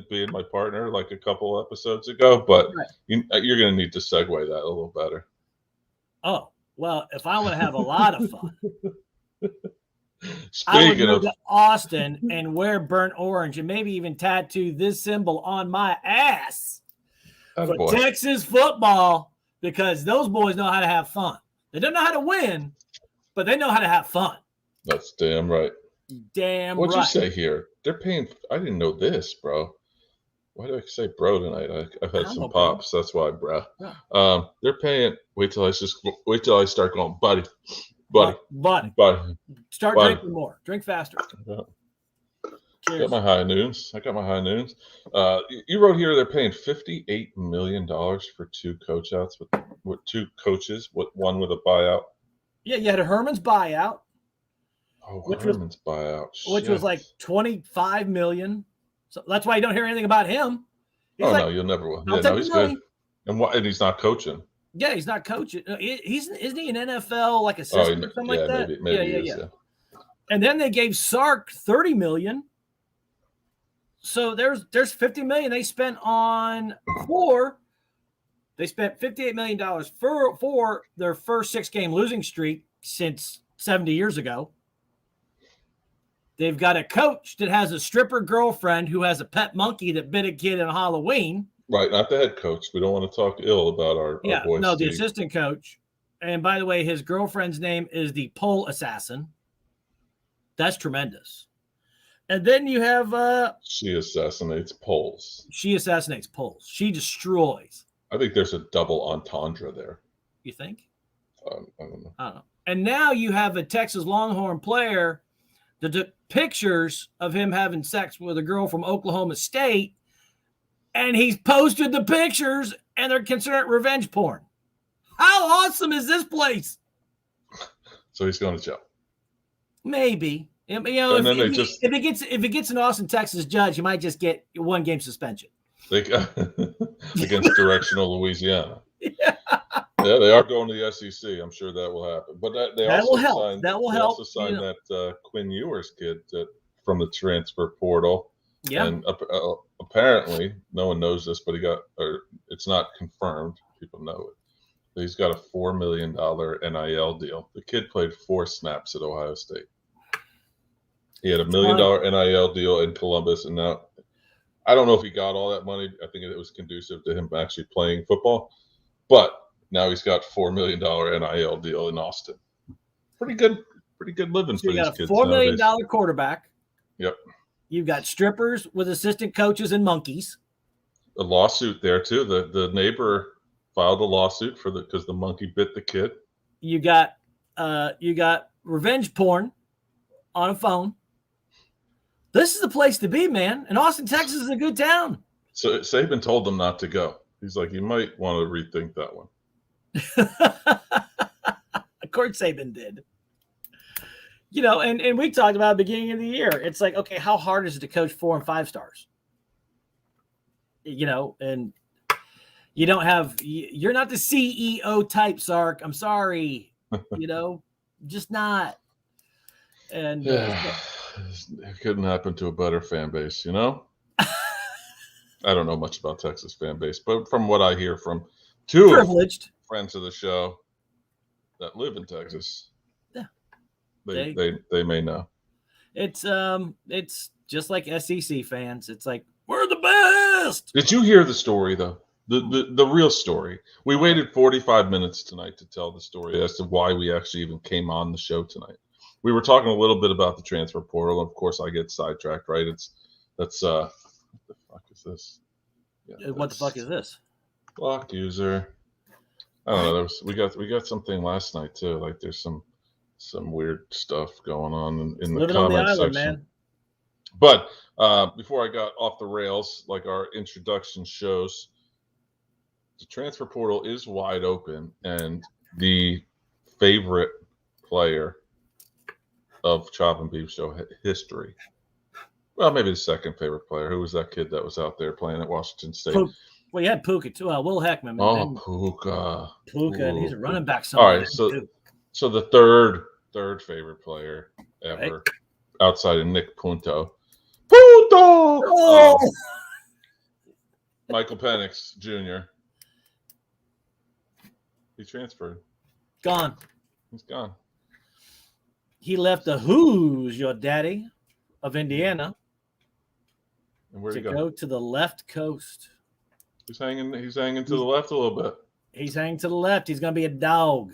being my partner like a couple episodes ago, but you're going to need to segue that a little better. Oh, well, if I want to have a lot of fun, I would move to Austin and wear burnt orange and maybe even tattoo this symbol on my ass for Texas football, because those boys know how to have fun. They don't know how to win, but they know how to have fun. That's damn right. What'd you say here? They're paying. I didn't know this, bro. Why do I say bro tonight? I've had some pops. That's why, bro. Yeah. They're paying. Wait till I start going, buddy. Start drinking more. Drink faster. Yeah. I got my high noons. You wrote here they're paying $58 million for 2 coach outs with 2 coaches, one with a buyout. Yeah, you had a Herman's buyout. Oh, Herman's buyout. Which was like $25 million. So that's why you don't hear anything about him. No, you'll never will. Yeah, no, he's good. And he's not coaching. Yeah, he's not coaching. Isn't he an NFL assistant or something like that? Maybe yeah. And then they gave Sark $30 million. So there's $50 million they spent on 4. They spent $58 million for their first 6-game losing streak since 70 years ago. They've got a coach that has a stripper girlfriend who has a pet monkey that bit a kid on Halloween. Right, not the head coach. We don't want to talk ill about our boy no, Steve. the assistant coach. And by the way, his girlfriend's name is the Pole Assassin. That's tremendous. And then you have she assassinates poles. She assassinates poles. She destroys. I think there's a double entendre there. You think? I don't know. I don't know. And now you have a Texas Longhorn player that took pictures of him having sex with a girl from Oklahoma State, and he's posted the pictures, and they're considered revenge porn. How awesome is this place? So he's going to jail. Maybe. If it gets an Austin, Texas judge, you might just get 1-game suspension. Against directional Louisiana. Yeah. Yeah, they are going to the SEC. I'm sure that will happen. But that will help. They also signed that Quinn Ewers kid from the transfer portal. Yeah. And apparently, no one knows this, but it's not confirmed. People know it. He's got a $4 million NIL deal. The kid played 4 snaps at Ohio State. He had $1 million NIL deal in Columbus, and now I don't know if he got all that money. I think it was conducive to him actually playing football, but now he's got $4 million NIL deal in Austin. Pretty good living for these kids. You got a $4 million quarterback. Yep. You've got strippers with assistant coaches and monkeys. A lawsuit there too. The neighbor filed a lawsuit because the monkey bit the kid. You got revenge porn on a phone. This is the place to be, man. And Austin, Texas is a good town. So Saban told them not to go. He's like, you might want to rethink that one. Of course Saban did. And we talked about at the beginning of the year. It's like, okay, how hard is it to coach 4 and 5 stars? And you're not the CEO type, Sark. I'm sorry. Just not. And it couldn't happen to a better fan base, I don't know much about Texas fan base, but from what I hear from 2 privileged friends of the show that live in Texas, yeah, they may know. It's just like SEC fans. It's like we're the best. Did you hear the story though? The real story. We waited 45 minutes tonight to tell the story as to why we actually even came on the show tonight. We were talking a little bit about the transfer portal. Of course, I get sidetracked, right? What the fuck is this? Yeah, what the fuck is this? Block user. I don't know. We got something last night too. Like there's some weird stuff going on in the comment section. Man. But before I got off the rails, like our introduction shows, the transfer portal is wide open, and the favorite player of Chop and Beef Show history. Well, maybe the second favorite player. Who was that kid that was out there playing at Washington State? Well, you had Puka too. Will Heckman. Puka. Puka. He's a running back. All right, so the third favorite player ever, outside of Nick Punto. Michael Penix Jr. He transferred. Gone. He's gone. He left the Who's Your Daddy of Indiana. And where'd he go to the left coast. He's hanging to the left a little bit. He's hanging to the left. He's going to be a dog.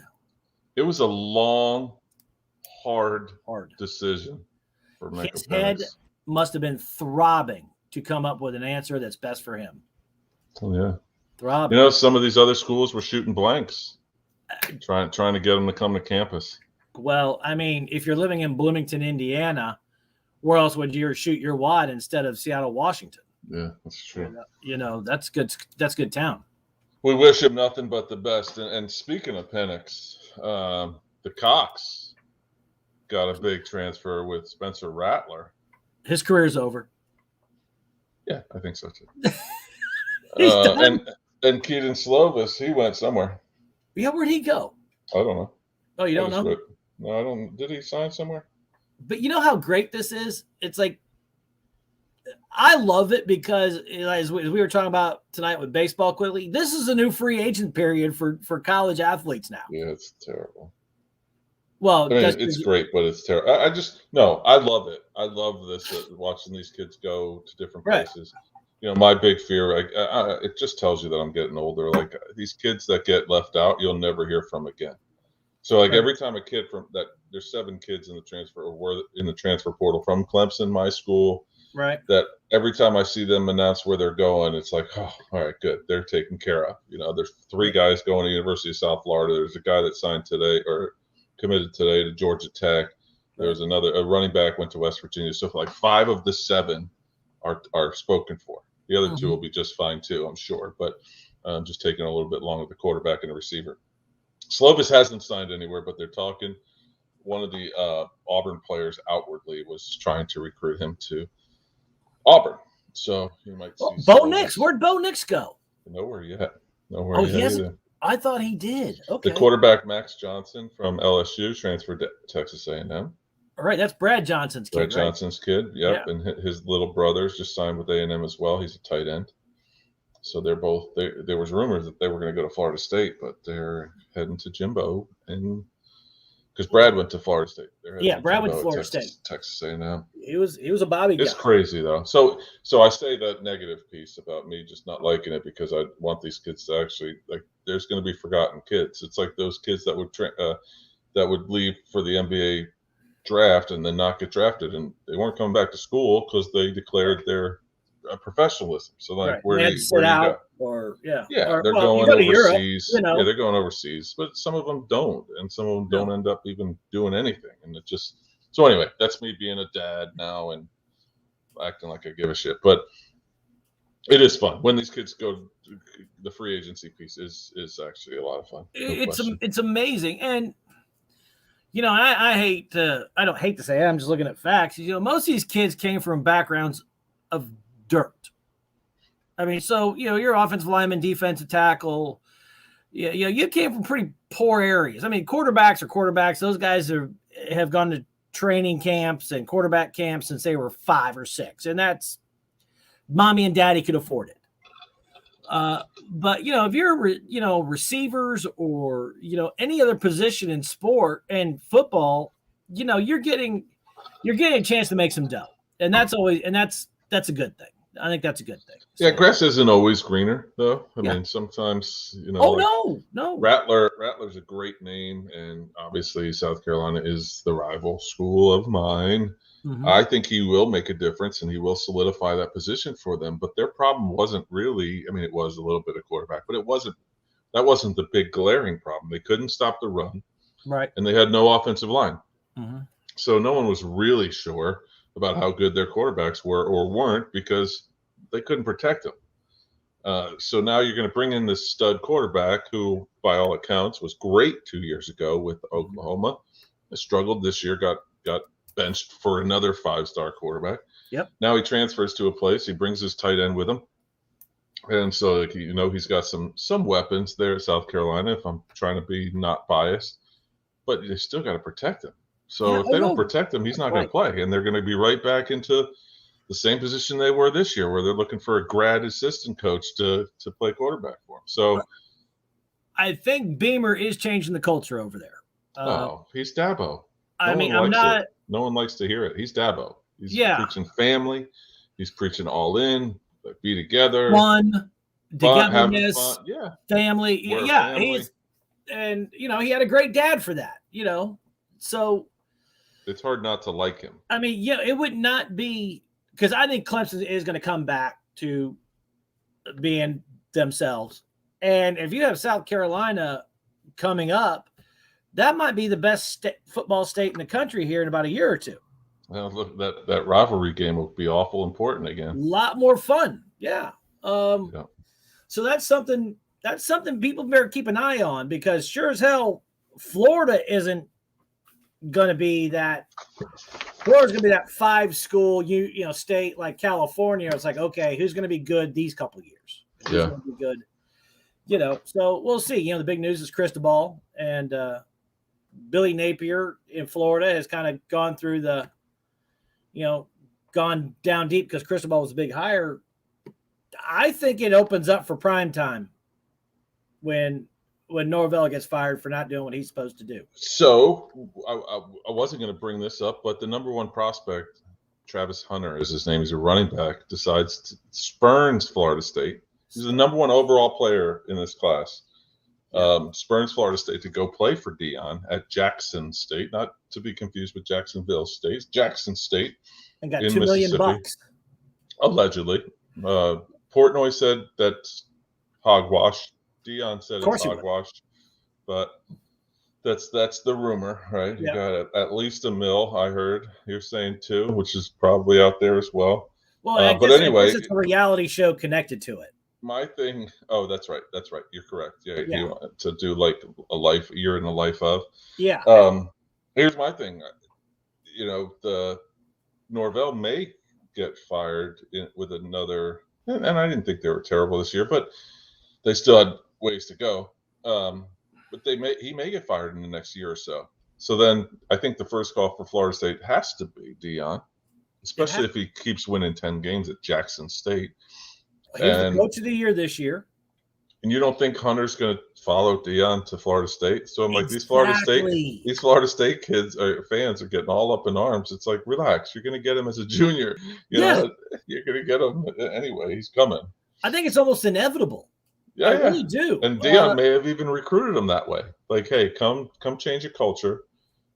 It was a long, hard decision for Michael Penix. His head must have been throbbing to come up with an answer that's best for him. Oh, yeah. Throbbing. You know, some of these other schools were shooting blanks, trying to get them to come to campus. Well, I mean, if you're living in Bloomington, Indiana, where else would you shoot your wad instead of Seattle, Washington? Yeah, that's true. You know, that's good. That's good town. We wish him nothing but the best. And speaking of Penix, the Cox got a big transfer with Spencer Rattler. His career's over. Yeah, I think so too. And Keaton Slovis, he went somewhere. Yeah, where'd he go? I don't know. Oh, you don't know? No, I don't. Did he sign somewhere? But you know how great this is? It's like, I love it because, as we were talking about tonight with baseball quickly, this is a new free agent period for college athletes now. Yeah, it's terrible. Well, I mean, it's great, but it's terrible. I love it. I love this, watching these kids go to different places. Right. You know, my big fear, it just tells you that I'm getting older. Like, these kids that get left out, you'll never hear from again. So, like, every time a kid there's 7 kids in the transfer portal from Clemson, my school. Right. That every time I see them announce where they're going, it's like, oh, all right, good. They're taken care of. You know, there's 3 guys going to the University of South Florida. There's a guy that signed today or committed today to Georgia Tech. There's a running back went to West Virginia. So, like, 5 of the 7 are spoken for. The other 2 will be just fine too, I'm sure. But just taking a little bit longer, the quarterback and the receiver. Slovis hasn't signed anywhere, but they're talking. One of the Auburn players outwardly was trying to recruit him to Auburn. So you might see Bo Nix. Where'd Bo Nix go? Nowhere yet. Nowhere yet either. I thought he did. Okay. The quarterback Max Johnson from LSU transferred to Texas A&M. All right, that's Brad Johnson's kid. Johnson's kid, yep. Yeah. And his little brothers just signed with A&M as well. He's a tight end. So they're both. There was rumors that they were going to go to Florida State, but they're heading to Jimbo, and because Brad went to Florida State. Brad went to Florida State. Texas A&M. He was a Bobby guy. It's crazy though. So I say that negative piece about me just not liking it because I want these kids to actually like. There's going to be forgotten kids. It's like those kids that would leave for the NBA draft and then not get drafted, and they weren't coming back to school because they declared their professionalism. So like, where do you go? They're going overseas. Europe, they're going overseas, but some of them don't, and some of them don't end up even doing anything. And it just so anyway, that's me being a dad now and acting like I give a shit. But it is fun when these kids go. The free agency piece is actually a lot of fun. It's amazing, and you know, I don't hate to say it, I'm just looking at facts. You know, most of these kids came from backgrounds of dirt. I mean, so, you know, your offensive lineman, defensive tackle, you came from pretty poor areas. I mean, quarterbacks are quarterbacks. Those guys have gone to training camps and quarterback camps since they were 5 or 6. And that's mommy and daddy could afford it. But, you know, if you're, you know, receivers or, you know, any other position in sport and football, you know, you're getting you're getting a chance to make some dough, and that's a good thing. I think that's a good thing. Yeah, grass isn't always greener, though. I Yeah. mean, sometimes, No. Rattler's a great name, and obviously South Carolina is the rival school of mine. Mhm. I think he will make a difference, and he will solidify that position for them. But their problem wasn't really, I mean, it was a little bit of quarterback, but that wasn't the big glaring problem. They couldn't stop the run, Right. and they had no offensive line. Mhm. So no one was really sure about how good their quarterbacks were or weren't because they couldn't protect them. So now you're going to bring in this stud quarterback who, by all accounts, was great 2 years ago with Oklahoma. Struggled this year, got benched for another 5-star quarterback. Yep. Now he transfers to a place. He brings his tight end with him, and so he's got some weapons there at South Carolina. If I'm trying to be not biased, but they still got to protect him. So if they don't protect him, he's not going to play, and they're going to be right back into the same position they were this year, where they're looking for a grad assistant coach to play quarterback for them. So I think Beamer is changing the culture over there. He's Dabo. No one likes to hear it. He's Dabo. He's preaching family. He's preaching all in, be together, fun, togetherness, fun. Yeah, family. Family. He had a great dad for that. So it's hard not to like him. I mean, it would not be. Because I think Clemson is going to come back to being themselves. And if you have South Carolina coming up, that might be the best football state in the country here in about a year or two. Well, look, that rivalry game will be awful important again. A lot more fun. Yeah. So that's something people better keep an eye on, because sure as hell, Florida isn't going to be that. Florida's going to be that 5-school state like California. It's like, okay, who's going to be good these couple of years? Who's going to be good? So we'll see. The big news is Cristobal, and Billy Napier in Florida has kind of gone through gone down deep because Cristobal was a big hire. I think it opens up for prime time when Norvell gets fired for not doing what he's supposed to do. So I wasn't going to bring this up, but the number one prospect, Travis Hunter is his name. He's a running back, decides to spurns Florida State. He's the number one overall player in this class. Spurns Florida State to go play for Deion at Jackson State, not to be confused with Jacksonville State. Jackson State. And got $2 million. Allegedly. Portnoy said that's hogwash. Deion said it's hogwash, but that's the rumor, right? You got at least $1 million. I heard you're saying $2 million, which is probably out there as well. Well, but anyway, it's a reality show connected to it. My thing. Oh, that's right. You're correct. Yeah. He wanted to do like a year in the life of. Yeah. Here's my thing. The Norvell may get fired with another, and I didn't think they were terrible this year, but they still had ways to go. But he may get fired in the next year or so. So then I think the first call for Florida State has to be Deion, especially if he keeps winning 10 games at Jackson State. He's the coach of the year this year. And you don't think Hunter's going to follow Deion to Florida State? So I'm like, these Florida State kids fans are getting all up in arms. It's like, relax. You're going to get him as a junior. You're going to get him anyway. He's coming. I think it's almost inevitable. Yeah, I really do. And Deion may have even recruited him that way. Like, hey, come change your culture.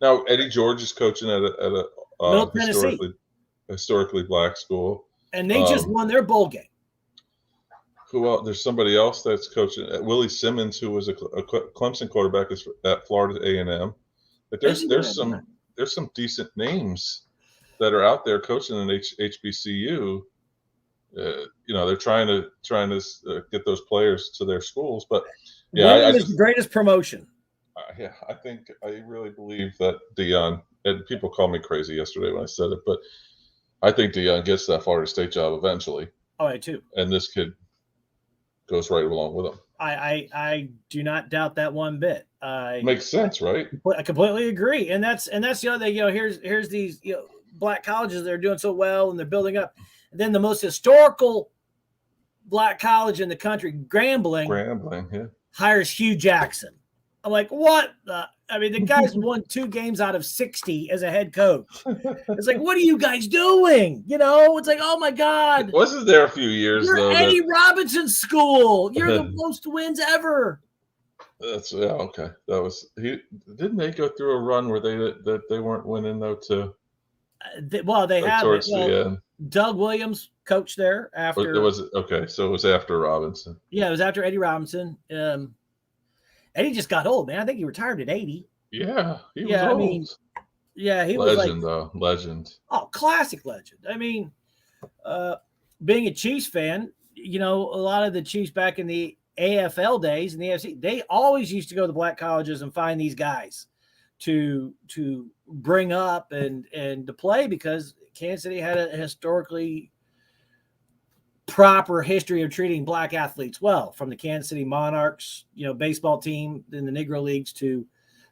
Now Eddie George is coaching at a historically black school, and they just won their bowl game. Who else? There's somebody else that's coaching. Willie Simmons, who was a Clemson quarterback, is at Florida A&M. But there's some decent names that are out there coaching in HBCU. They're trying to get those players to their schools, but it's the greatest promotion. I really believe that Deion, and people called me crazy yesterday when I said it, but I think Deion gets that Florida State job eventually. Oh, I too. And this kid goes right along with him. I do not doubt that one bit. Makes sense, right? I completely agree, and that's the other thing. Here's these black colleges that are doing so well and they're building up. And then the most historical black college in the country, Grambling, yeah, hires Hugh Jackson. I'm like, what? I mean, the guy's won 2 games out of 60 as a head coach. It's like, what are you guys doing? You know, it's like, oh my God. Wasn't there a few years You're though? Eddie Robinson's school. You're the most wins ever. That's okay. That was he. Didn't they go through a run where they weren't winning though too? They Like have towards it. Well, the end. Doug Williams coached there after. It was okay. So it was after Robinson. Yeah, it was after Eddie Robinson. Eddie just got old, man. I think he retired at 80. Yeah, he was old. I mean, yeah, he legend, was though. Legend. Oh, classic legend. I mean, being a Chiefs fan, you know, a lot of the Chiefs back in the AFL days and the AFC, they always used to go to the black colleges and find these guys to bring up and to play, because Kansas City had a historically proper history of treating black athletes well, from the Kansas City Monarchs, you know, baseball team in the Negro Leagues to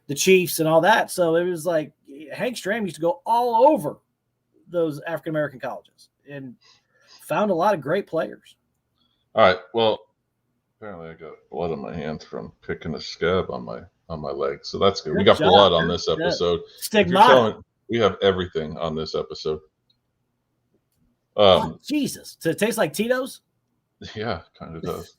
the Chiefs and all that. So it was like Hank Stram used to go all over those African-American colleges and found a lot of great players. All right. Well, apparently I got blood on my hands from picking a scab on my leg. So that's good. We got blood on this episode. Stigmata. We have everything on this episode. Oh, Jesus. Does it taste like Tito's? Yeah, kind of does.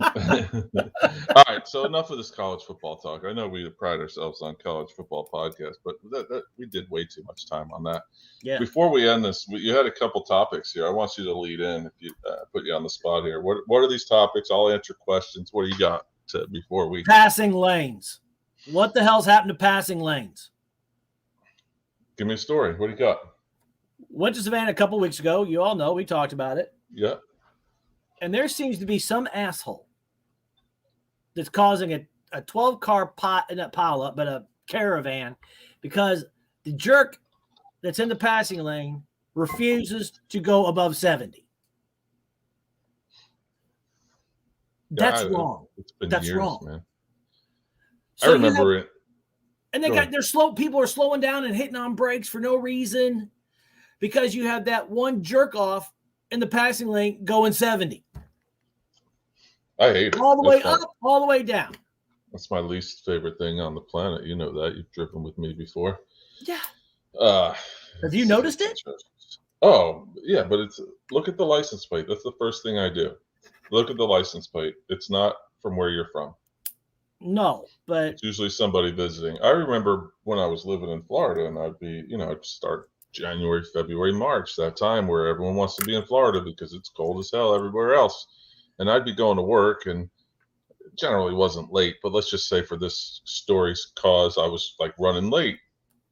All right, so enough of this college football talk. I know we pride ourselves on college football podcast, but that we did way too much time on that. Yeah. Before we end this, you had a couple topics here. I want you to lead in. If you put you on the spot here, what are these topics? I'll answer questions. What do you got before we passing lanes? What the hell's happened to passing lanes? Give me a story. What do you got? Went to Savannah a couple weeks ago. You all know we talked about it. Yeah. And there seems to be some asshole that's causing a 12-car not pile up, but a caravan, because the jerk that's in the passing lane refuses to go above 70. That's wrong. It's been That's years, wrong, man. So I remember it. And people are slowing down and hitting on brakes for no reason, because you have that one jerk off in the passing lane going 70. I hate it. All the way up, all the way down. That's my least favorite thing on the planet. You know that. You've driven with me before. Yeah. Have you noticed it? Oh, yeah, but look at the license plate. That's the first thing I do. Look at the license plate. It's not from where you're from. No, but it's usually somebody visiting. I remember when I was living in Florida, and I'd start January, February, March, that time where everyone wants to be in Florida because it's cold as hell everywhere else. And I'd be going to work, and generally wasn't late, but let's just say for this story's cause, I was like running late.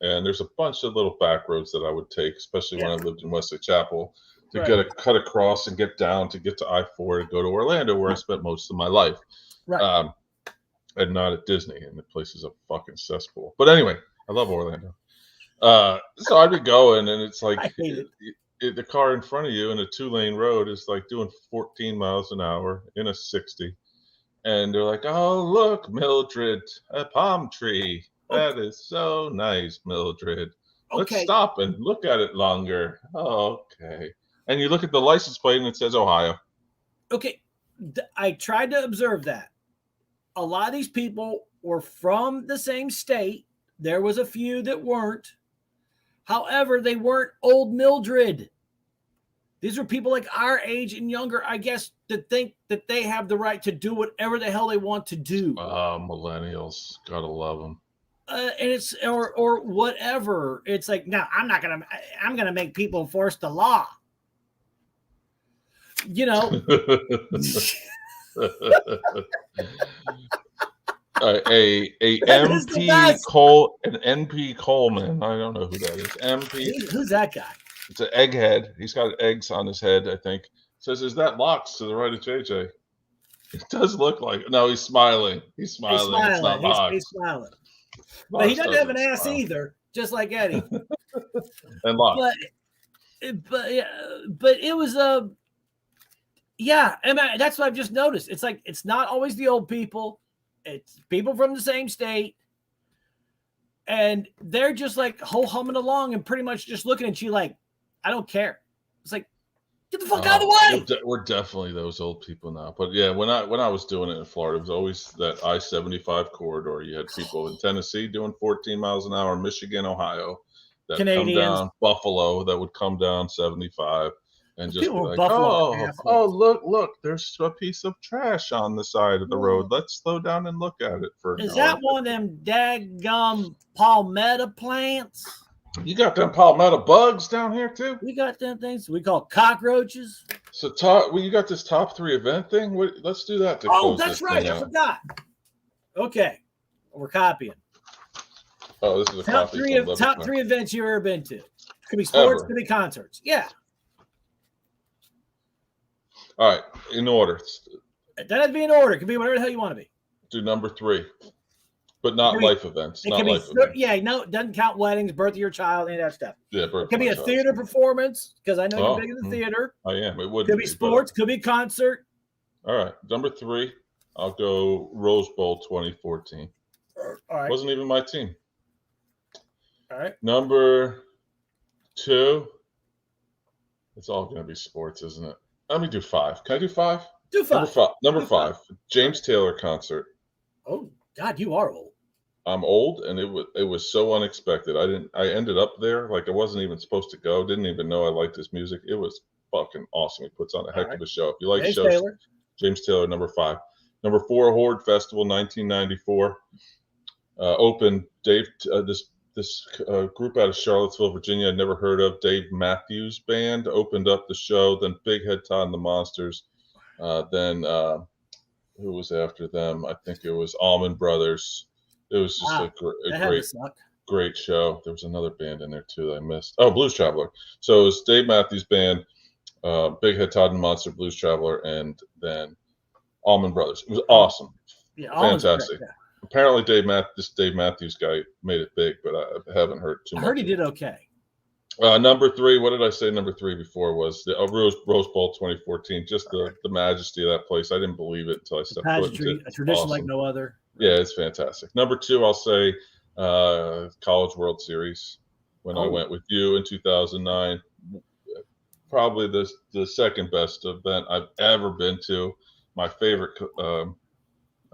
And there's a bunch of little back roads that I would take, especially when I lived in Wesley Chapel, to cut across and get down to get to I-4 and go to Orlando, where I spent most of my life. Right. And not at Disney, and the place is a fucking cesspool. But anyway, I love Orlando. So I'd be going, and it's like the car in front of you in a 2-lane road is like doing 14 miles an hour in a 60. And they're like, oh, look, Mildred, a palm tree. That is so nice, Mildred. Let's stop and look at it longer. Okay. And you look at the license plate and it says Ohio. Okay. I tried to observe that. A lot of these people were from the same state. There was a few that weren't. However, they weren't old Mildred. These were people like our age and younger, I guess, that think that they have the right to do whatever the hell they want to do. Millennials. Gotta love them. And it's or whatever. It's like, no, I'm gonna make people enforce the law. You know. An NP Coleman. I don't know who that is. MP. Who's that guy? It's an egghead. He's got eggs on his head, I think. Says, "Is that Locks to the right of JJ?" It does look like. No, he's smiling. He's smiling. It's not Locks. He's smiling. But he doesn't have an ass either, just like Eddie. And Locks. But it was and that's what I've just noticed. It's like it's not always the old people. It's people from the same state. And they're just like ho-humming along and pretty much just looking at you like, I don't care. It's like, Get the fuck out of the way. We're definitely those old people now. But yeah, when I was doing it in Florida, it was always that I-75 corridor. You had people in Tennessee doing 14 miles an hour, Michigan, Ohio, that come Canadians. down, Buffalo that would come down 75 and just be People in like, Buffalo are oh, assholes. look, there's a piece of trash on the side of the road. Let's slow down and look at it for an Is hour. that one of them daggum palmetto plants? You got them palmetto bugs down here too? We got them things we call cockroaches. So you got this top 3 event thing? Let's do that to close that's this right. thing I out. forgot. Okay. We're copying. Oh, this is a top copy. Top 3 events you've ever been to. Could be sports, could be concerts. Yeah. All right, in order. It doesn't have to be in order. It could be whatever the hell you want to be. Do number 3, but not life events. It not could life be, events. Yeah, no, it doesn't count weddings, birth of your child, any of that stuff. Yeah, it could be a theater performance, because I know you're big in the theater. I am. It would could be sports, could be concert. All right, number 3, I'll go Rose Bowl 2014. All right. Wasn't even my team. All right. Number 2, it's all going to be sports, isn't it? Let me do 5. Can I do 5? Do 5. Number 5, James Taylor concert. Oh God, you are old. I'm old, and it was so unexpected. I ended up there like I wasn't even supposed to go. Didn't even know I liked his music. It was fucking awesome. He puts on a heck of a show. If you like James shows, Taylor. James Taylor, number 5. Number 4, Horde Festival, 1994. Opened Dave. This group out of Charlottesville, Virginia, I'd never heard of. Dave Matthews Band opened up the show. Then Big Head Todd and the Monsters. Then who was after them? I think it was Allman Brothers. It was just a great show. There was another band in there too that I missed. Oh, Blues Traveler. So it was Dave Matthews Band, Big Head Todd and Monster, Blues Traveler, and then Allman Brothers. It was awesome. Yeah, fantastic. Great, yeah. Apparently, this Dave Matthews guy made it big, but I haven't heard too much. I heard he did okay. Number 3, what did I say? Number 3 before was the Rose Bowl 2014. Just the majesty of that place. I didn't believe it until I stepped foot into it. A tradition like no other. Yeah, it's fantastic. Number 2, I'll say College World Series when I went with you in 2009. Probably the second best event I've ever been to. My favorite. I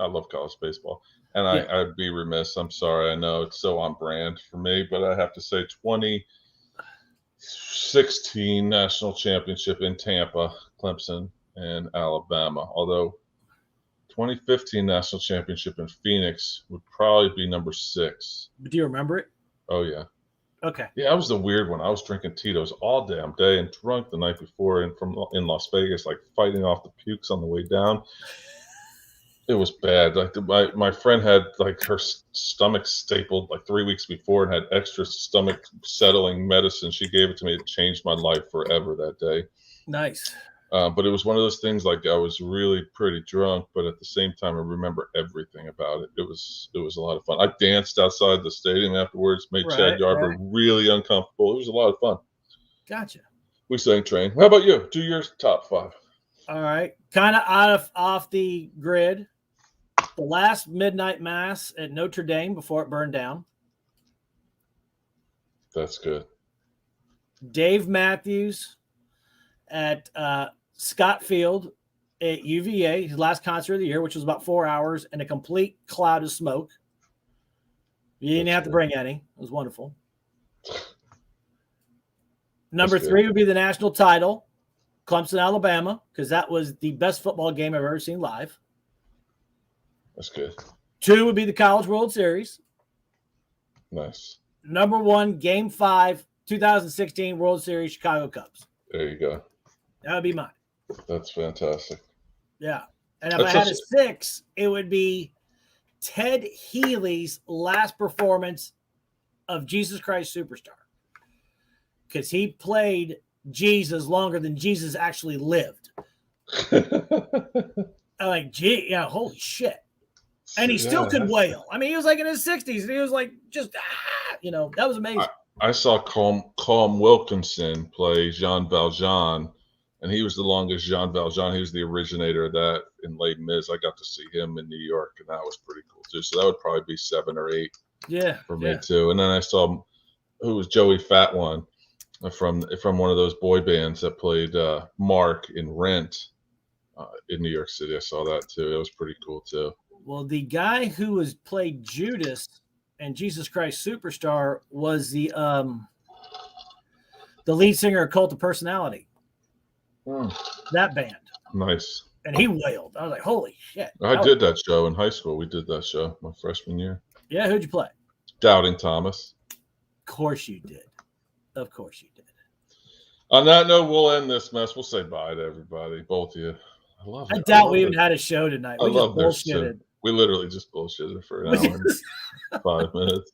love college baseball. And I'd be remiss. I'm sorry. I know it's so on brand for me, but I have to say 2016 national championship in Tampa, Clemson, and Alabama. Although 2015 national championship in Phoenix would probably be number 6. Do you remember it? Oh, yeah. Okay. Yeah, I was the weird one. I was drinking Tito's all damn day and drunk the night before and in Las Vegas, like fighting off the pukes on the way down. It was bad. Like my friend had like her stomach stapled like 3 weeks before and had extra stomach settling medicine. She gave it to me. It changed my life forever that day. Nice. But it was one of those things like I was really pretty drunk, but at the same time, I remember everything about it. It was a lot of fun. I danced outside the stadium afterwards, made Chad Yarber really uncomfortable. It was a lot of fun. Gotcha. We sang Train. How about you? Do your top 5. All right. Kind of off the grid. The last midnight mass at Notre Dame before it burned down. That's good. Dave Matthews at Scott Field at UVA, his last concert of the year, which was about 4 hours and a complete cloud of smoke. You didn't have to bring any. It was wonderful. Number 3 would be the national title, Clemson, Alabama, because that was the best football game I've ever seen live. That's good. 2 would be the College World Series. Nice. Number 1, Game 5, 2016 World Series, Chicago Cubs. There you go. That would be mine. That's fantastic. Yeah. And if I had a 6, it would be Ted Healy's last performance of Jesus Christ Superstar. Because he played Jesus longer than Jesus actually lived. I'm like, gee, yeah, holy shit. And he still could wail. I mean, he was like in his 60s. And he was like, just, that was amazing. I saw Colm Wilkinson play Jean Valjean, and he was the longest Jean Valjean. He was the originator of that in Les Mis. I got to see him in New York, and that was pretty cool, too. So that would probably be 7 or 8 for me, too. And then I saw who was Joey Fat One. from one of those boy bands that played Mark in Rent in New York City. I saw that too. It was pretty cool too. Well, the guy who was played Judas and Jesus Christ Superstar was the lead singer of Cult of Personality. That band. Nice. And he wailed. I was like, holy shit. I did that show in high school. We did that show my freshman year. Yeah, who'd you play? Doubting Thomas. Of course you did. Of course you did. On that note, we'll end this mess. We'll say bye to everybody, both of you. I love it. I doubt we even had a show tonight. We just bullshitted. We literally just bullshitted for an hour and 5 minutes.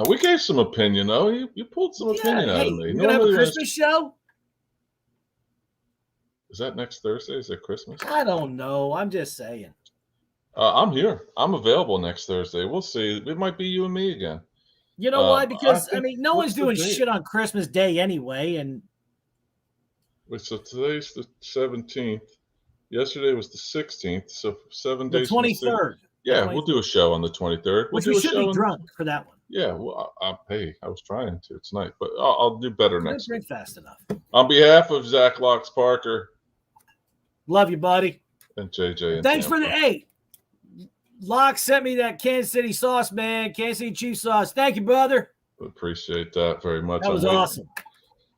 We gave some opinion, though. You pulled some opinion out of me. You're going to have a Christmas show? Is that next Thursday? Is it Christmas? I don't know. I'm just saying. I'm here. I'm available next Thursday. We'll see. It might be you and me again. You know why? Because, no one's doing shit on Christmas Day anyway. And wait, so today's the 17th. Yesterday was the 16th. So 7 days. The 23rd. Yeah, we'll do a show on the 23rd. Which we should be drunk for that one. Yeah, well, hey, I was trying to tonight, but I'll do better next week. Drink fast enough. On behalf of Zach Locks Parker. Love you, buddy. And JJ. And thanks for the 8. Locke sent me that Kansas City sauce, man. Kansas City Chief sauce. Thank you, brother. Appreciate that very much. That was awesome.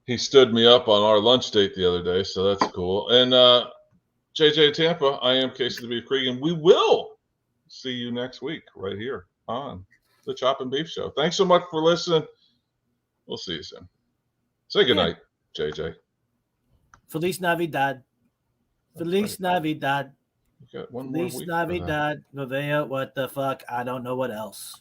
He stood me up on our lunch date the other day, so that's cool. And JJ Tampa, I am Casey the Beef Cregan. We will see you next week right here on the Chop and Beef Show. Thanks so much for listening. We'll see you soon. Say goodnight, JJ. Feliz Navidad. Feliz Navidad. Got one Feliz more Navidad. Vivea, what the fuck? I don't know what else.